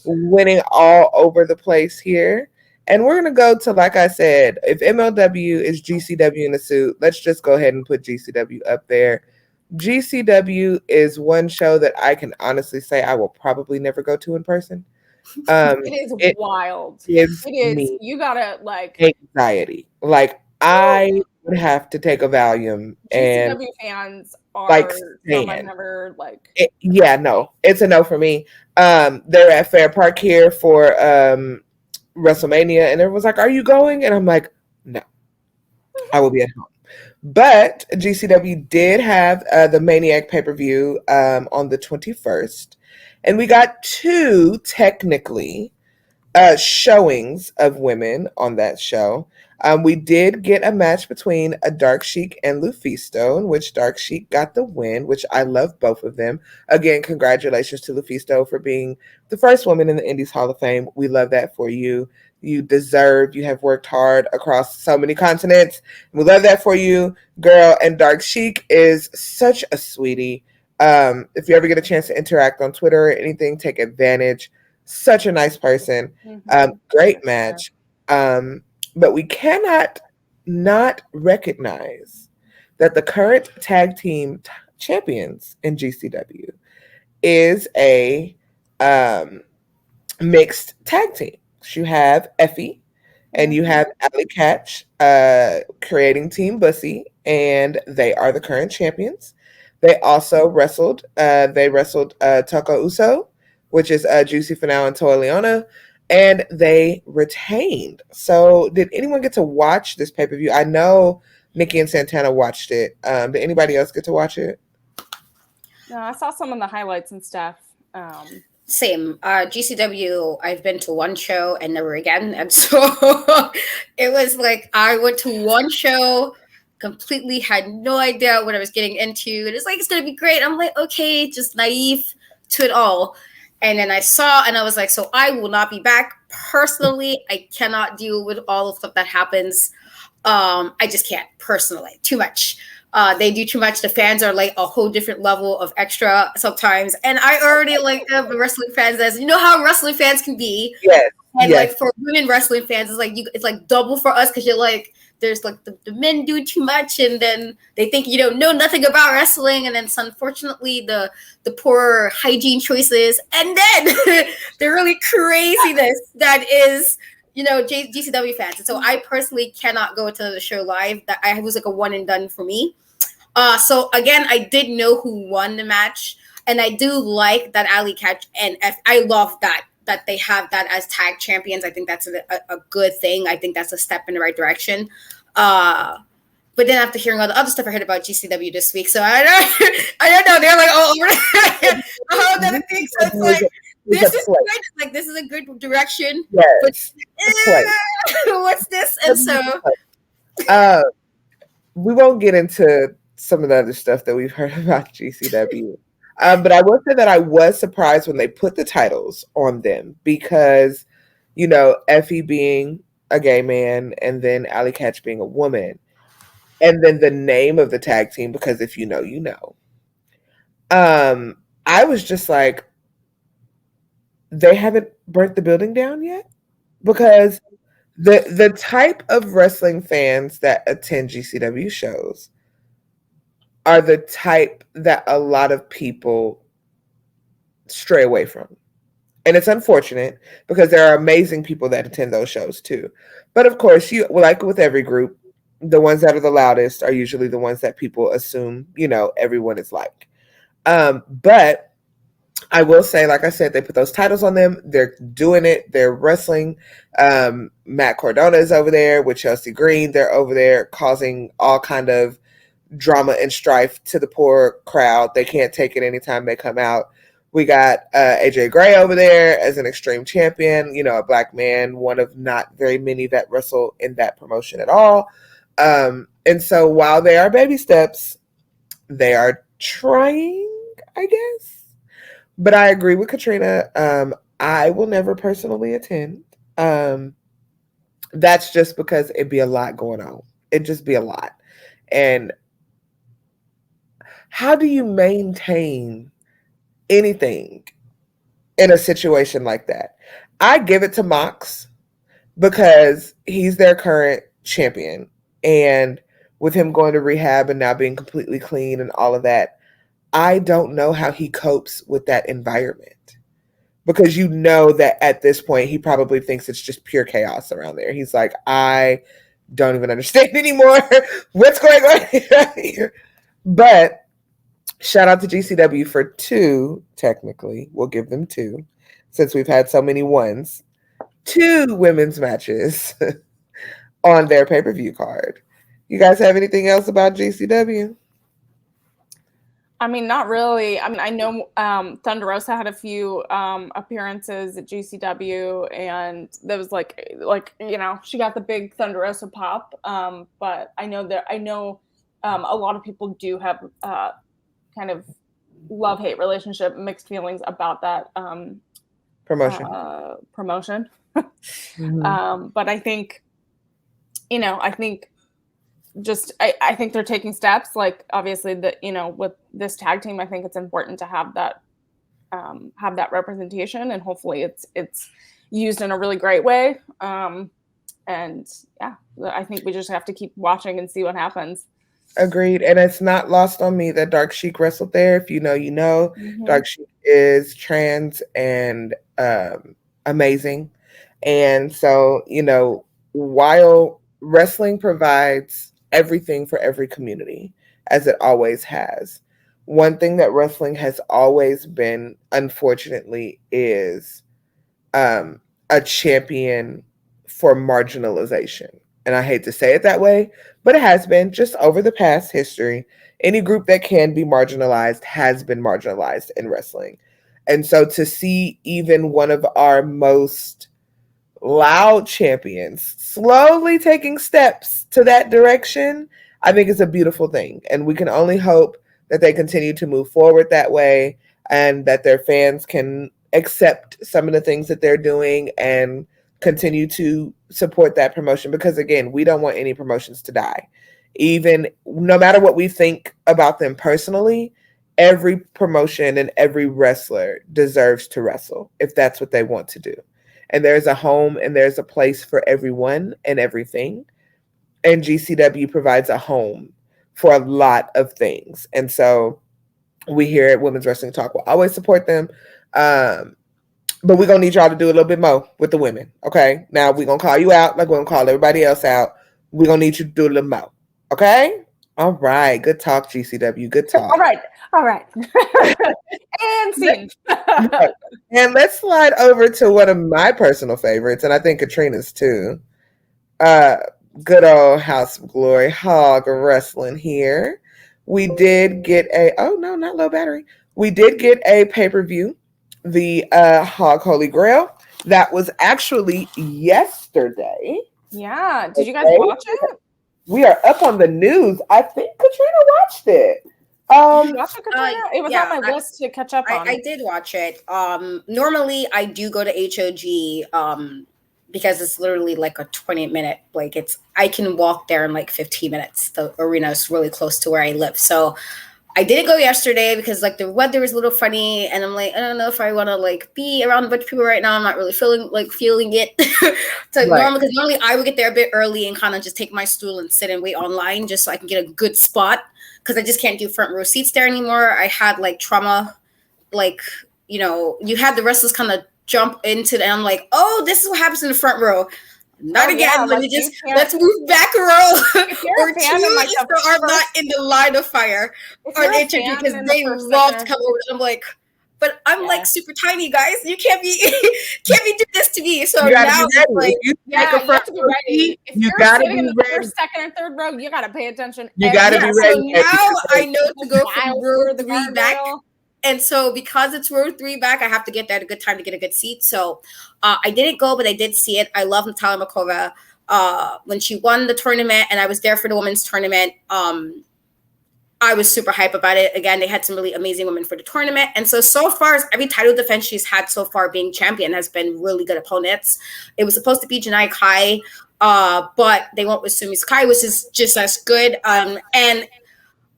winning all over the place here. And we're gonna go to, like I said, if MLW is GCW in a suit, let's just go ahead and put GCW up there. GCW is one show that I can honestly say I will probably never go to in person. It is wild. Gives It is. me You gotta like anxiety. Like, I would have to take a Valium, and GCW fans are like some I've stand. never like. Yeah, no, it's a no for me. They're at Fair Park here for WrestleMania, and everyone's like, "Are you going?" And I'm like, "No, I will be at home." But GCW did have the Maniac pay-per-view on the 21st, and we got two technically showings of women on that show. We did get a match between a Dark Sheik and Lufisto, in which Dark Sheik got the win, which I love both of them. Again, congratulations to Lufisto for being the first woman in the Indies Hall of Fame. We love that for you. You deserve, you have worked hard across so many continents. We love that for you, girl. And Dark Sheik is such a sweetie. If you ever get a chance to interact on Twitter or anything, take advantage. Such a nice person. Great match. But we cannot not recognize that the current tag team champions in GCW is a mixed tag team. You have Effie and you have Alley Catch creating Team Bussy, and they are the current champions. They also wrestled. They wrestled Taka Uso, which is Juicy Finale and Toa Leona, and they retained. So, did anyone get to watch this pay-per-view? I know Nikki and Santana watched it. Did anybody else get to watch it? No, I saw some of the highlights and stuff. Same. GCW, I've been to one show and never again. And so it was like I went to one show, completely had no idea what I was getting into. And it's like, it's going to be great. I'm like, okay, just naive to it all. And then I saw and I was like, so I will not be back. Personally, I cannot deal with all of stuff that happens. I just can't personally. Too much. They do too much. The fans are like a whole different level of extra sometimes. And I already like the wrestling fans as you know how wrestling fans can be. Yes. And yes. like for women wrestling fans, it's like double for us because you're like there's like the men do too much and then they think you don't know nothing about wrestling and then unfortunately the poor hygiene choices and then the really craziness that is GCW fans. And so I personally cannot go to the show live. That I was like a one and done for me. So again, I did know who won the match, and I do like that Alley Catch and I love that they have that as tag champions. I think that's a good thing. I think that's a step in the right direction. But then after hearing all the other stuff I heard about GCW this week, so I don't know. They're like all over the whole other thing. So it's like this is good. Like this is a good direction. Yes. But, what's this? And so we won't get into some of the other stuff that we've heard about GCW. But I will say that I was surprised when they put the titles on them because, Effie being a gay man and then Alley Catch being a woman. And then the name of the tag team, because if you know, you know. I was just like, they haven't burnt the building down yet? Because the type of wrestling fans that attend GCW shows are the type that a lot of people stray away from. And it's unfortunate because there are amazing people that attend those shows too. But of course, like with every group, the ones that are the loudest are usually the ones that people assume, everyone is like. But I will say, like I said, they put those titles on them. They're doing it. They're wrestling. Matt Cardona is over there with Chelsea Green. They're over there causing all kind of drama and strife to the poor crowd. They can't take it anytime they come out. We got AJ Gray over there as an Extreme Champion, a black man, one of not very many that wrestle in that promotion at all. And so while they are baby steps, they are trying, I guess. But I agree with Katrina. I will never personally attend. That's just because it'd be a lot going on. It'd just be a lot. And how do you maintain anything in a situation like that? I give it to Mox because he's their current champion. And with him going to rehab and now being completely clean and all of that, I don't know how he copes with that environment. Because that at this point, he probably thinks it's just pure chaos around there. He's like, I don't even understand anymore what's going on here. But shout out to GCW for 2, technically. We'll give them 2, since we've had so many ones. 2 women's matches on their pay-per-view card. You guys have anything else about GCW? I mean, not really. I mean, I know Thunder Rosa had a few appearances at GCW, and there was like she got the big Thunder Rosa pop. But I know a lot of people do have kind of love-hate relationship, mixed feelings about that promotion. Mm-hmm. But I think, I think they're taking steps. Like obviously, with this tag team, I think it's important to have that representation, and hopefully, it's used in a really great way. And yeah, I think we just have to keep watching and see what happens. Agreed. And it's not lost on me that Dark Sheik wrestled there. If you know, you know. Dark Sheik is trans and amazing. And so, while wrestling provides everything for every community, as it always has, one thing that wrestling has always been, unfortunately, is a champion for marginalization. And I hate to say it that way, but it has been just over the past history. Any group that can be marginalized has been marginalized in wrestling. And so to see even one of our most loud champions slowly taking steps to that direction, I think is a beautiful thing. And we can only hope that they continue to move forward that way and that their fans can accept some of the things that they're doing and continue to support that promotion, because again, we don't want any promotions to die. Even no matter what we think about them personally, every promotion and every wrestler deserves to wrestle if that's what they want to do. And there's a home and there's a place for everyone and everything. And GCW provides a home for a lot of things. And so we here at Women's Wrestling Talk will always support them. But we're going to need y'all to do a little bit more with the women. Okay. Now we're going to call you out like we're going to call everybody else out. We're going to need you to do a little more. Okay. All right. Good talk, GCW. Good talk. All right. And scene. And let's slide over to one of my personal favorites, and I think Katrina's too. Good old House of Glory Hog Wrestling here. We did get not low battery. We did get a pay-per-view, the Hog Holy Grail. That was actually yesterday. Yeah. Did you guys watch it? We are up on the news. I think Katrina watched it. Did you watch it, Katrina? It was on my list to catch up on. I did watch it. Normally I do go to HOG because it's literally like a 20-minute, I can walk there in like 15 minutes. The arena is really close to where I live. So I didn't go yesterday because the weather was a little funny, and I'm like, I don't know if I want to be around a bunch of people right now. I'm not really feeling it. Normal, because normally I would get there a bit early and kind of just take my stool and sit and wait online just so I can get a good spot, because I just can't do front row seats there anymore. I had trauma, you had the wrestlers kind of jump into and I'm like, oh, this is what happens in the front row. Not again. Yeah, let me just let's move back a row or two if they are not in the line of fire or an interview, because they love to come over. I'm like, but I'm super tiny, guys. You can't be doing this to me. So now you have to be ready. If you gotta be in the first, second, and third row, you gotta pay attention. You gotta be ready. So now I know to go from row 3 back. And so because it's row 3 back, I have to get there at a good time to get a good seat. So I didn't go, but I did see it. I love Natalia Makova. When she won the tournament and I was there for the women's tournament, I was super hype about it. Again, they had some really amazing women for the tournament. And so far as every title defense she's had so far being champion has been really good opponents. It was supposed to be Janai Kai, but they went with Sumi Sakai, which is just as good. And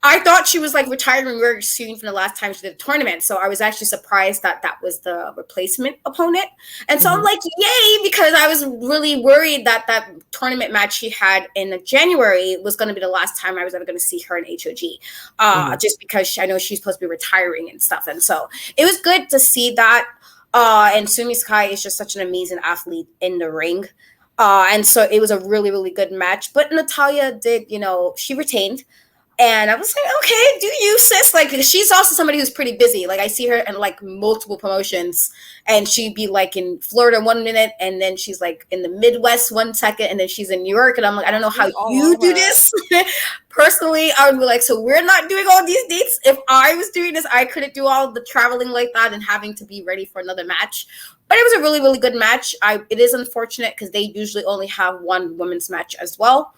I thought she was retiring very soon from the last time she did the tournament. So I was actually surprised that that was the replacement opponent. And so I'm like, yay, because I was really worried that that tournament match she had in January was going to be the last time I was ever going to see her in HOG, just because I know she's supposed to be retiring and stuff. And so it was good to see that. And Sumi Sakai is just such an amazing athlete in the ring. And so it was a really, really good match. But Natalia did, she retained. And I was like, okay, do you, sis? She's also somebody who's pretty busy. I see her in multiple promotions, and she'd be in Florida 1 minute, and then she's in the Midwest 1 second, and then she's in New York. And I'm like, I don't know how you do this. Personally, I would be so we're not doing all these dates. If I was doing this, I couldn't do all the traveling like that and having to be ready for another match. But it was a really, really good match. It is unfortunate because they usually only have one women's match as well,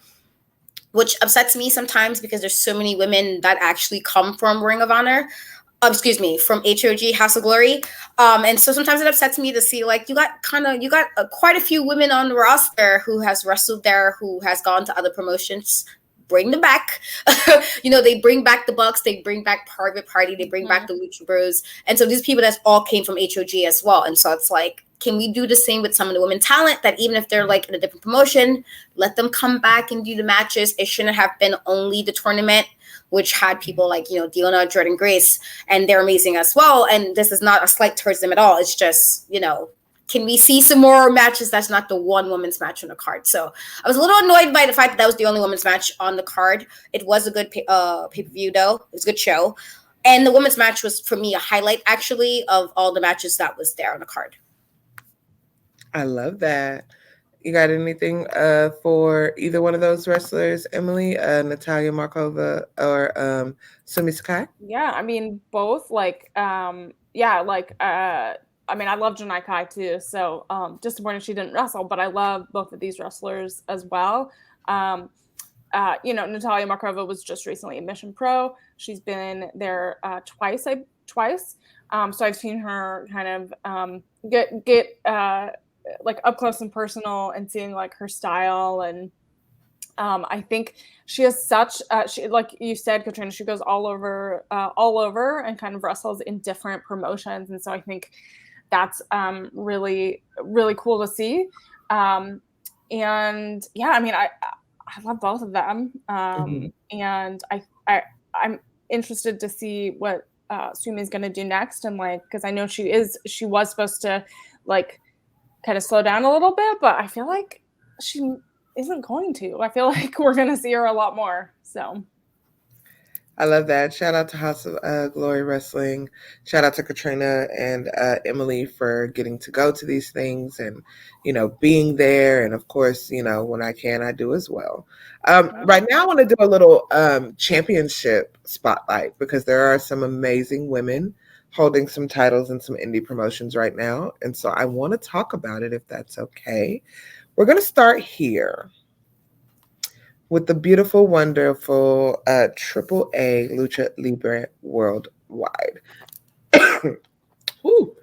which upsets me sometimes because there's so many women that actually come from Ring of Honor, from HOG, House of Glory. And so sometimes it upsets me to see you got quite a few women on the roster who has wrestled there, who has gone to other promotions. Bring them back. They bring back the Bucks, they bring back Private Party, they bring back the Lucha Bros. And so these people that all came from HOG as well. And so it's can we do the same with some of the women talent, that even if they're like in a different promotion, let them come back and do the matches? It shouldn't have been only the tournament, which had people like, Diona, Jordan Grace, and they're amazing as well. And this is not a slight towards them at all. It's just, can we see some more matches that's not the one women's match on the card? So I was a little annoyed by the fact that was the only women's match on the card. It was a good pay-per-view, though. It was a good show. And the women's match was, for me, a highlight, actually, of all the matches that was there on the card. I love that. You got anything for either one of those wrestlers, Emily, Natalia Markova or Sumi Sakai? Yeah, I mean, both. I love Janai Kai too, so disappointed she didn't wrestle, but I love both of these wrestlers as well. Natalia Markova was just recently a Mission Pro. She's been there twice. So I've seen her kind of get like up close and personal and seeing like her style, and I think she has such she, like you said, Katrina, she goes all over and kind of wrestles in different promotions, and so I think that's really, really cool to see. And yeah, I mean, I love both of them, and I'm interested to see what Sumi is going to do next, and like, because I know she was supposed to like kind of slow down a little bit, but I feel like she isn't going to. I feel like we're going to see her a lot more. So I love that. Shout out to House of Glory Wrestling. Shout out to Katrina and Emily for getting to go to these things and, being there. And of course, when I can, I do as well. Right now, I want to do a little championship spotlight because there are some amazing women holding some titles in some indie promotions right now. And so I want to talk about it if that's okay. We're going to start here with the beautiful, wonderful AAA Lucha Libre Worldwide. Ooh.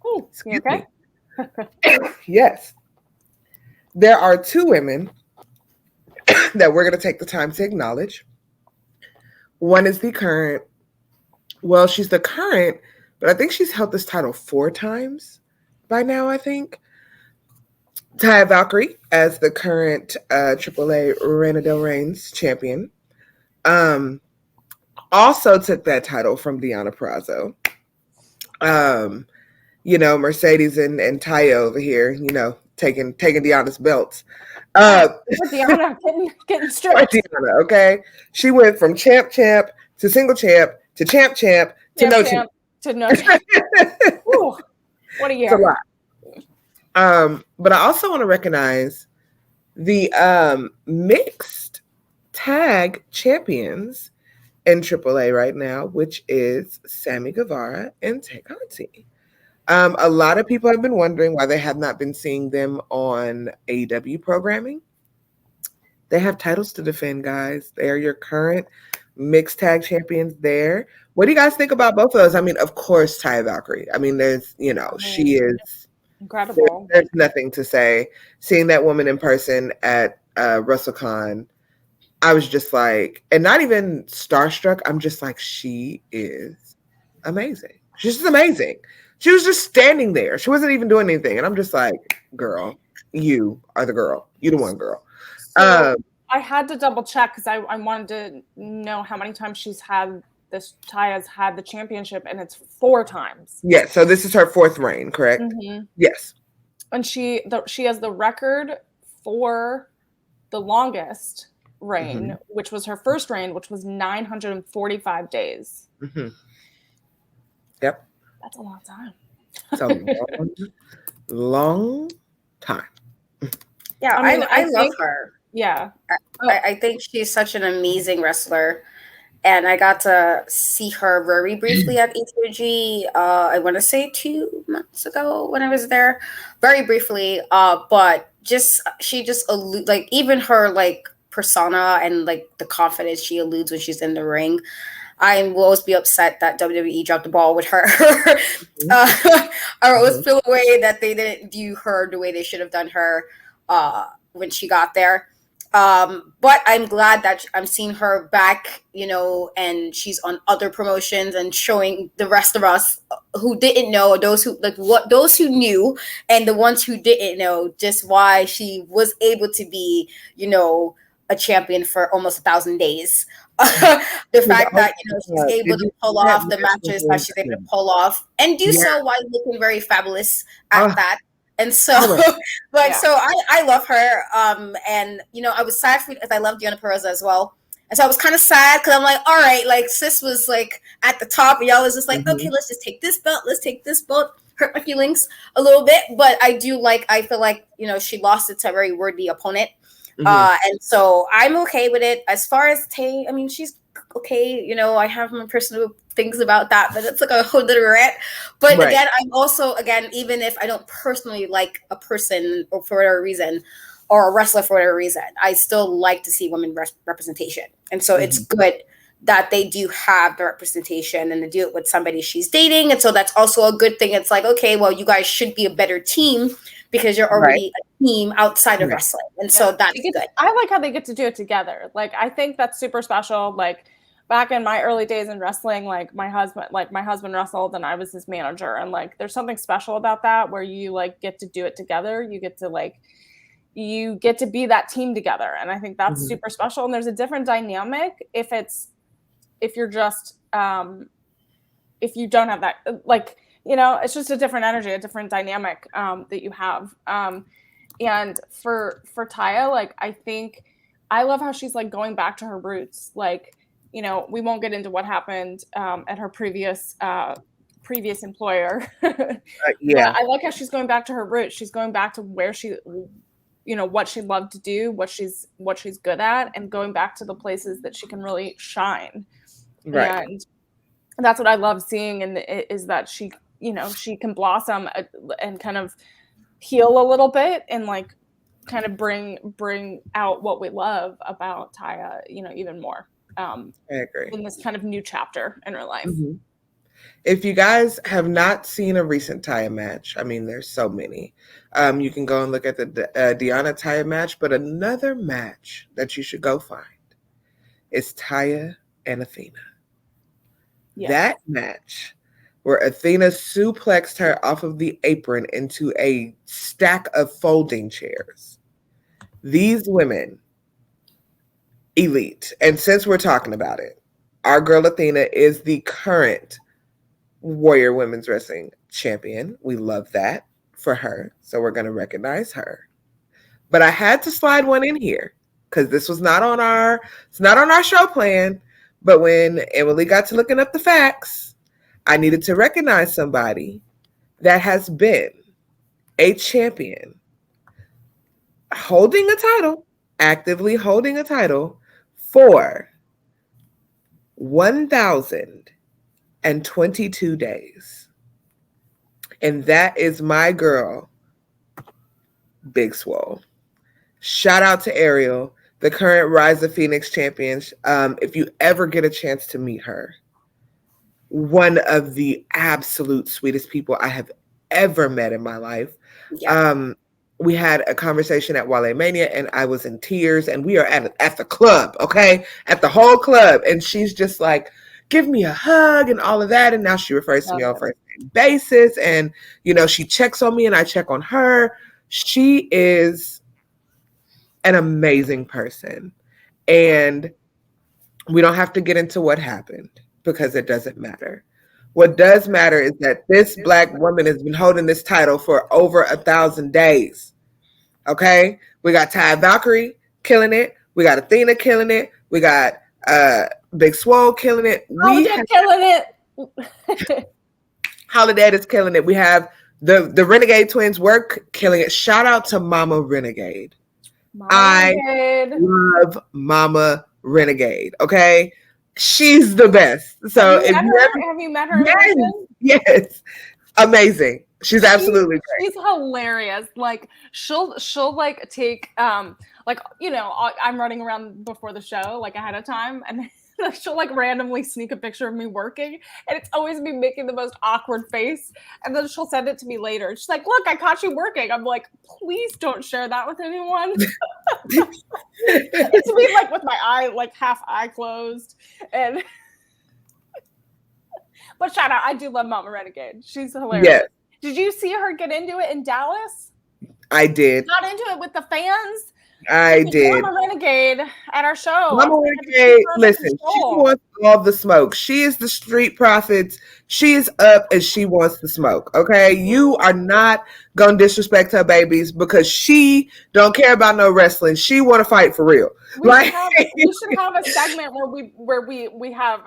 oh, you okay? Yes. There are two women that we're going to take the time to acknowledge. One is she's the current, but I think she's held this title 4 times by now, I think. Taya Valkyrie as the current AAA Reina Del Rey's champion. Also took that title from Deonna Purrazzo. Mercedes and Taya over here, taking Deonna's belts. Deonna getting stripped. Deonna, okay? She went from champ to single champ to champ to no champ. To no champ. Ooh, what a year. It's a lot. But I also want to recognize the mixed tag champions in AAA right now, which is Sammy Guevara and Tecate. A lot of people have been wondering why they have not been seeing them on AEW programming. They have titles to defend, guys. They are your current mixed tag champions there. What do you guys think about both of those? I mean, of course, Taya Valkyrie. I mean, there's, she is incredible. There's nothing to say. Seeing that woman in person at WrestleCon, I was just like, and not even starstruck. I'm just like, she is amazing. She's just amazing. She was just standing there. She wasn't even doing anything. And I'm just like, girl, you are the girl. You the one, girl. So I had to double check because I wanted to know how many times Taya's had the championship, and it's 4 times. Yeah, so this is her 4th reign, correct? Mm-hmm. Yes. And she has the record for the longest reign, which was her first reign, which was 945 days. Mm-hmm. Yep. That's a long time. It's a long time. Yeah, I love her. Yeah. I think she's such an amazing wrestler. And I got to see her very briefly at E3G, I want to say 2 months ago when I was there. Very briefly. But she just alludes, like, even her, like, persona and, like, the confidence she alludes when she's in the ring. I will always be upset that WWE dropped the ball with her. I always feel a way that they didn't view her the way they should have done her when she got there. But I'm glad that I'm seeing her back, and she's on other promotions and showing the rest of us who didn't know, those who knew, and the ones who didn't know, just why she was able to be, a champion for almost 1,000 days. The fact that she's able to pull off the matches that she's able to pull off and do so while looking very fabulous at that. And so, so I love her. And I was sad for because I love Deonna Purrazzo as well. And so I was kind of sad because I'm like, all right, like sis was like at the top, and y'all was just like, okay, let's just take this belt. Let's take this belt. Hurt my feelings a little bit, but I feel like she lost it to a very worthy opponent. And so I'm okay with it. As far as Tay, I mean, she's okay. I have my personal things about that, but it's like a whole other rant. But again, I'm also, even if I don't personally like a person or for whatever reason, or a wrestler for whatever reason, I still like to see women representation. And so it's good that they do have the representation and they do it with somebody she's dating. And so that's also a good thing. It's like, okay, well, you guys should be a better team because you're already a team outside of wrestling. And so that's good. I like how they get to do it together. Like, I think that's super special. Like, back in my early days in wrestling, like my husband wrestled and I was his manager. And like, there's something special about that where you like get to do it together. You get to be that team together. And I think that's super special. And there's a different dynamic if you're just, if you don't have that, like, it's just a different energy, a different dynamic that you have. And for Taya, like, I think I love how she's like going back to her roots. Like, we won't get into what happened at her previous employer. But I like how she's going back to her roots. She's going back to where she, what she loved to do, what she's good at, and going back to the places that she can really shine. Right. And that's what I love seeing, and is that she can blossom and kind of heal a little bit and like kind of bring out what we love about Taya, even more. I agree. In this kind of new chapter in her life. If you guys have not seen a recent Taya match, I mean, there's so many. You can go and look at the Deonna Taya match, but another match that you should go find is Taya and Athena. Yes. That match where Athena suplexed her off of the apron into a stack of folding chairs. These women, elite. And since we're talking about it, our girl Athena is the current Warrior Women's Wrestling champion. We love that for her. So we're going to recognize her. But I had to slide one in here because this was not on our show plan. But when Emily got to looking up the facts, I needed to recognize somebody that has been a champion actively holding a title for 1,022 days. And that is my girl, Big Swole. Shout out to Ariel, the current Rise of Phoenix champion. If you ever get a chance to meet her, one of the absolute sweetest people I have ever met in my life. Yeah. We had a conversation at Wale Mania and I was in tears, and we are at the club, okay? At the whole club. And she's just like, give me a hug and all of that. And now she refers to me on a first name basis. And, she checks on me and I check on her. She is an amazing person. And we don't have to get into what happened because it doesn't matter. What does matter is that this Black woman has been holding this title for over 1,000 days. Okay? We got Taya Valkyrie killing it. We got Athena killing it. We got Big Swole killing it. Killing it. Holiday is killing it. We have the Renegade Twins killing it. Shout out to Mama Renegade. I love Mama Renegade. Okay? She's the best. So have you met her? Yes. Amazing. She's absolutely great. She's hilarious. Like she'll like take I'm running around before the show like ahead of time, and She'll like randomly sneak a picture of me working, and it's always me making the most awkward face. And then she'll send it to me later. She's like, "Look, I caught you working." I'm like, "Please don't share that with anyone." It's me like with my eye, like half eye closed, and. But shout out, I do love Mama Renegade. She's hilarious. Yes. Did you see her get into it in Dallas? I did. Got into it with the fans. I did. Mama Renegade at our show. Mama Renegade, listen, she wants all the smoke. She is the street prophet. She is up and she wants the smoke. Okay, you are not gonna disrespect her babies because she don't care about no wrestling. She want to fight for real. We should have a segment where we have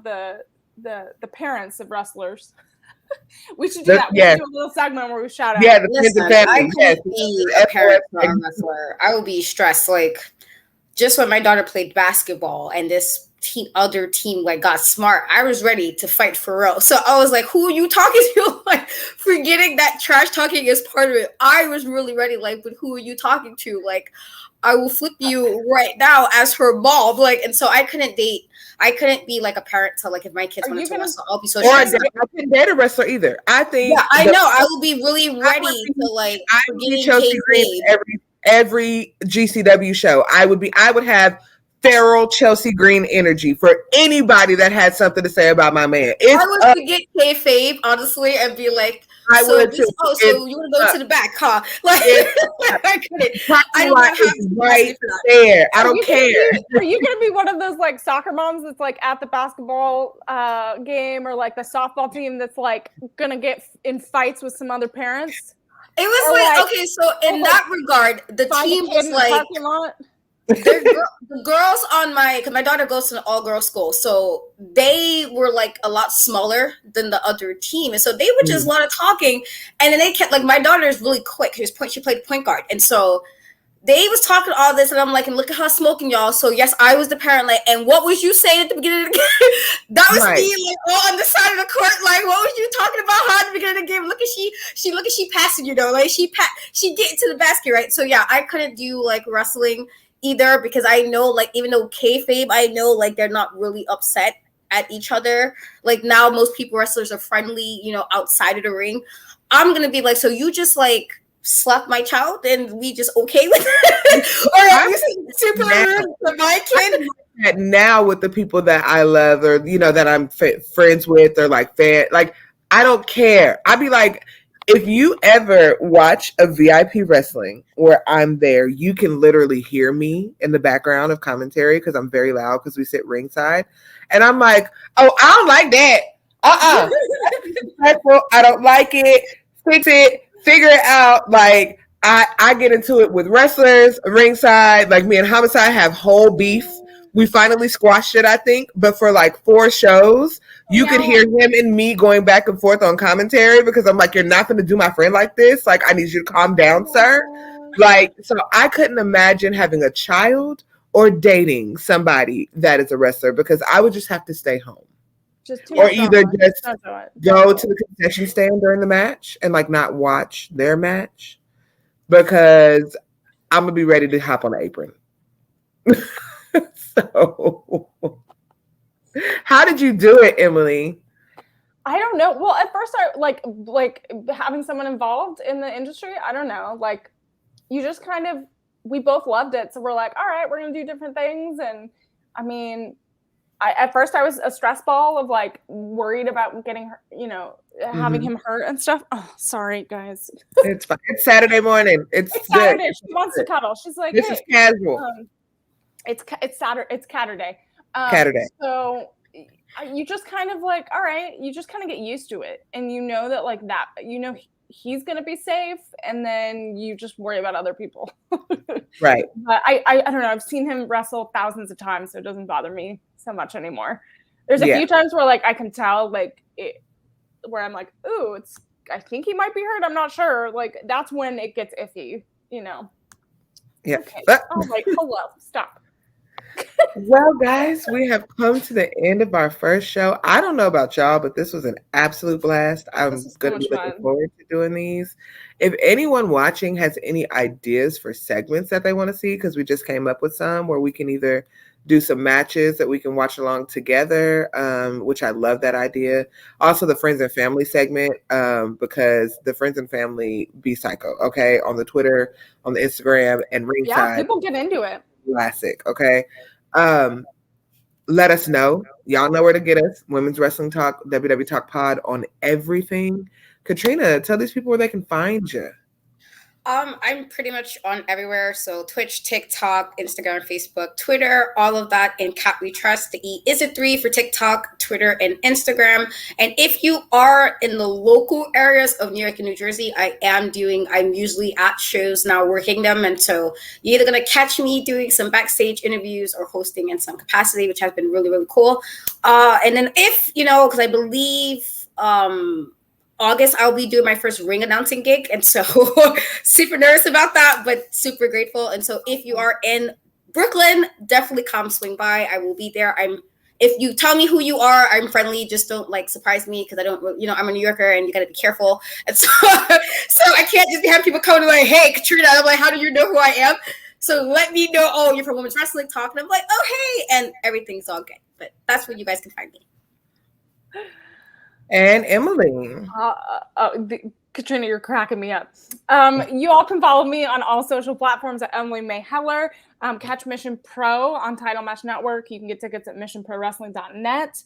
the parents of wrestlers. We should do that. We should do a little segment where we shout out. Yeah, I could be a parent for a wrestler. I would be stressed. Like, just when my daughter played basketball and this other team like got smart, I was ready to fight for real. So I was like, "Who are you talking to?" Like, forgetting that trash talking is part of it. I was really ready. Like, but who are you talking to? Like, I will flip you right now as her mom. Like, and so I couldn't be like a parent to like if my kids wanted to wrestle, I'll be so stressed. I couldn't date a wrestler either. I think. Yeah, I know. I will be really ready to like. I would be Chelsea Green every GCW show. I would have feral Chelsea Green energy for anybody that had something to say about my man. I would get kayfabe honestly and be like. So you want to go to the back, huh? Like, I couldn't. Right there. I don't care. Are you gonna be one of those like soccer moms that's like at the basketball game or like the softball team that's like gonna get in fights with some other parents? It was like okay, so in that regard, the team was like. The girls on because my daughter goes to an all-girls school, so they were like a lot smaller than the other team, and so they were just a lot of talking, and then they kept like my daughter is really quick. She played point guard, and so they was talking all this, and I'm like, and look at her smoking, y'all. So yes, I was the parent, like, and what was you saying at the beginning of the game? That was me, like, all on the side of the court, like, what was you talking about her at the beginning of the game? Look at she passing, like she get into the basket, right? So yeah, I couldn't do like wrestling either because I know like even though kayfabe, I know like they're not really upset at each other. Like now most people wrestlers are friendly, outside of the ring. I'm gonna be like, so you just like slapped my child and we just okay with it? Or are you super rude to my kid? Now with the people that I love or that I'm friends with or like fan, like I don't care. I'd be like, if you ever watch a VIP wrestling where I'm there, you can literally hear me in the background of commentary because I'm very loud because we sit ringside. And I'm like, oh, I don't like that. I don't like it. Fix it. Figure it out. Like, I get into it with wrestlers ringside. Like, me and Homicide have whole beef. We finally squashed it, I think. But for like 4 shows, you could hear him and me going back and forth on commentary because I'm like, you're not going to do my friend like this. Like, I need you to calm down, sir. Like, so I couldn't imagine having a child or dating somebody that is a wrestler because I would just have to stay home. Or either just go to the concession stand during the match and like not watch their match because I'm going to be ready to hop on the apron. So, how did you do it, Emily? I don't know. Well, at first, I like having someone involved in the industry. I don't know. Like, you just kind of, we both loved it, so we're like, all right, we're gonna do different things. And I mean, at first I was a stress ball of like worried about getting her, having him hurt and stuff. Oh, sorry, guys. It's fine. It's Saturday morning. It's Saturday. She wants to cuddle. She's like, this is casual. It's Saturday. It's Catterday. Saturday. So you just kind of like, all right, you just kind of get used to it, and that like that, he's gonna be safe, and then you just worry about other people. Right. But I don't know. I've seen him wrestle thousands of times, so it doesn't bother me so much anymore. There's a few times where like I can tell like where I'm like, ooh, I think he might be hurt. I'm not sure. Like that's when it gets iffy, Yeah. Okay. Oh, like hello, stop. Well, guys, we have come to the end of our first show. I don't know about y'all, but this was an absolute blast. I'm going to be looking forward to doing these. If anyone watching has any ideas for segments that they want to see, because we just came up with some where we can either do some matches that we can watch along together, which I love that idea. Also, the friends and family segment, because the friends and family be psycho, okay, on the Twitter, on the Instagram, and ringside. Yeah, people get into it. Classic, okay. Let us know. Y'all know where to get us. Women's Wrestling Talk, WWE Talk Pod on everything. Katrina, tell these people where they can find you. I'm pretty much on everywhere. So Twitch, TikTok, Instagram, Facebook, Twitter, all of that in Cat We Trust. The E is a 3 for TikTok, Twitter, and Instagram. And if you are in the local areas of New York and New Jersey, I'm usually at shows now working them. And so you're either going to catch me doing some backstage interviews or hosting in some capacity, which has been really, really cool. And then if, because I believe, August, I'll be doing my first ring announcing gig. And so super nervous about that, but super grateful. And so if you are in Brooklyn, definitely come swing by. I will be there. If you tell me who you are, I'm friendly. Just don't surprise me because I don't, I'm a New Yorker and you got to be careful. And so, I can't just have people come to like, hey, Katrina. I'm like, how do you know who I am? So let me know, oh, you're from Women's Wrestling Talk. And I'm like, oh, hey. And everything's all good. But that's where you guys can find me. And Emily. Katrina, you're cracking me up. You all can follow me on all social platforms at Emily May Heller. Catch Mission Pro on Title Match Network. You can get tickets at missionprowrestling.net.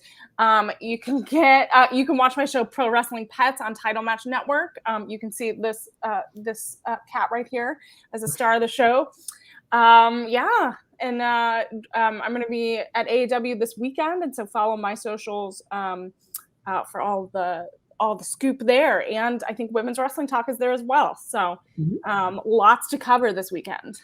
You can watch my show Pro Wrestling Pets on Title Match Network. You can see this cat right here as a star of the show. And I'm going to be at AEW this weekend, and so follow my socials for all the scoop there. And I think Women's Wrestling Talk is there as well. So lots to cover this weekend.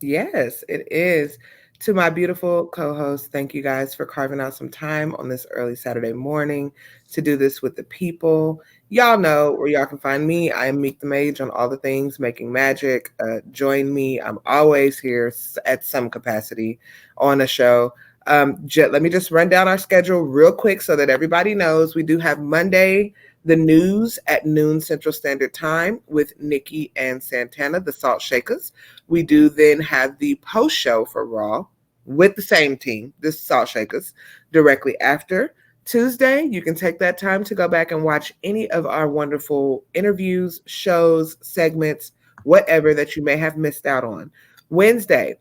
Yes, it is. To my beautiful co-hosts, thank you guys for carving out some time on this early Saturday morning to do this with the people. Y'all know where y'all can find me. I am Meek the Mage on all the things making magic. Join me. I'm always here at some capacity on a show. Let me just run down our schedule real quick so that everybody knows. We do have Monday, the news at noon Central Standard Time with Nikki and Santana, the Salt Shakers. We do then have the post show for Raw with the same team, the Salt Shakers, directly after. Tuesday, you can take that time to go back and watch any of our wonderful interviews, shows, segments, whatever that you may have missed out on. Wednesday,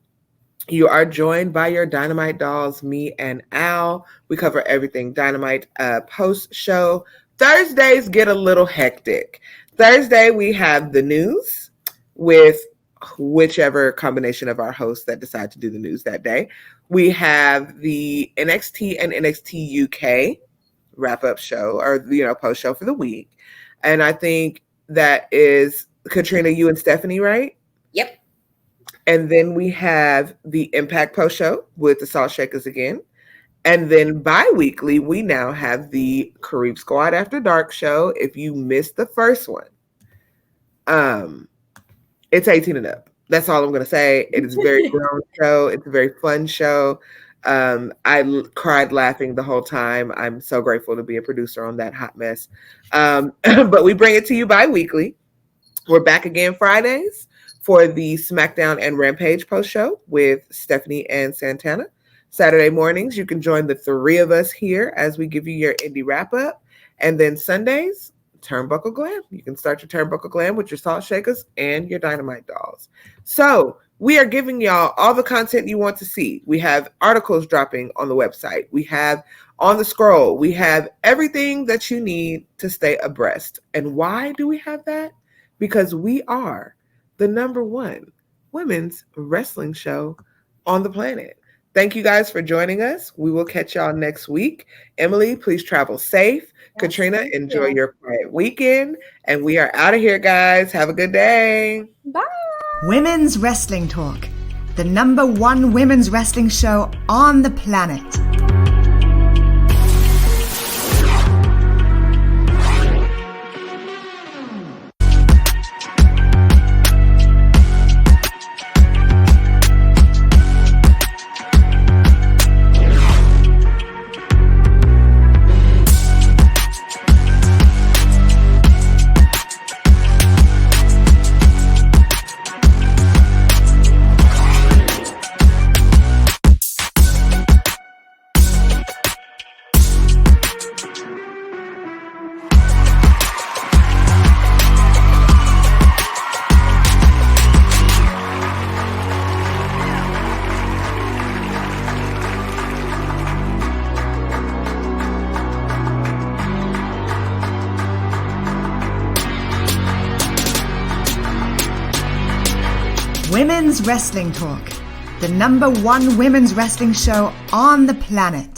you are joined by your Dynamite dolls, me and Al. We cover everything Dynamite post-show. Thursdays get a little hectic. Thursday, we have the news with whichever combination of our hosts that decide to do the news that day. We have the NXT and NXT UK wrap-up show or, post show for the week. And I think that is Katrina, you and Stephanie, right? Yep. And then we have the Impact post show with the Salt Shakers again. And then bi-weekly, we now have the Kareem Squad After Dark show. If you missed the first one, it's 18 and up. That's all I'm going to say. It is a very grown show. It's a very fun show. I cried laughing the whole time. I'm so grateful to be a producer on that hot mess. But we bring it to you bi-weekly. We're back again Fridays for the SmackDown and Rampage post show with Stephanie and Santana. Saturday mornings, you can join the three of us here as we give you your indie wrap up. And then Sundays, Turnbuckle Glam. You can start your Turnbuckle Glam with your Salt Shakers and your Dynamite dolls. So we are giving y'all all the content you want to see. We have articles dropping on the website. We have on the scroll. We have everything that you need to stay abreast. And why do we have that? Because we are the #1 women's wrestling show on the planet. Thank you guys for joining us. We will catch y'all next week. Emily, please travel safe. Yes, Katrina, enjoy your quiet weekend. And we are out of here, guys. Have a good day. Bye. Women's Wrestling Talk, the #1 women's wrestling show on the planet. Women's Wrestling Talk, the number one women's wrestling show on the planet.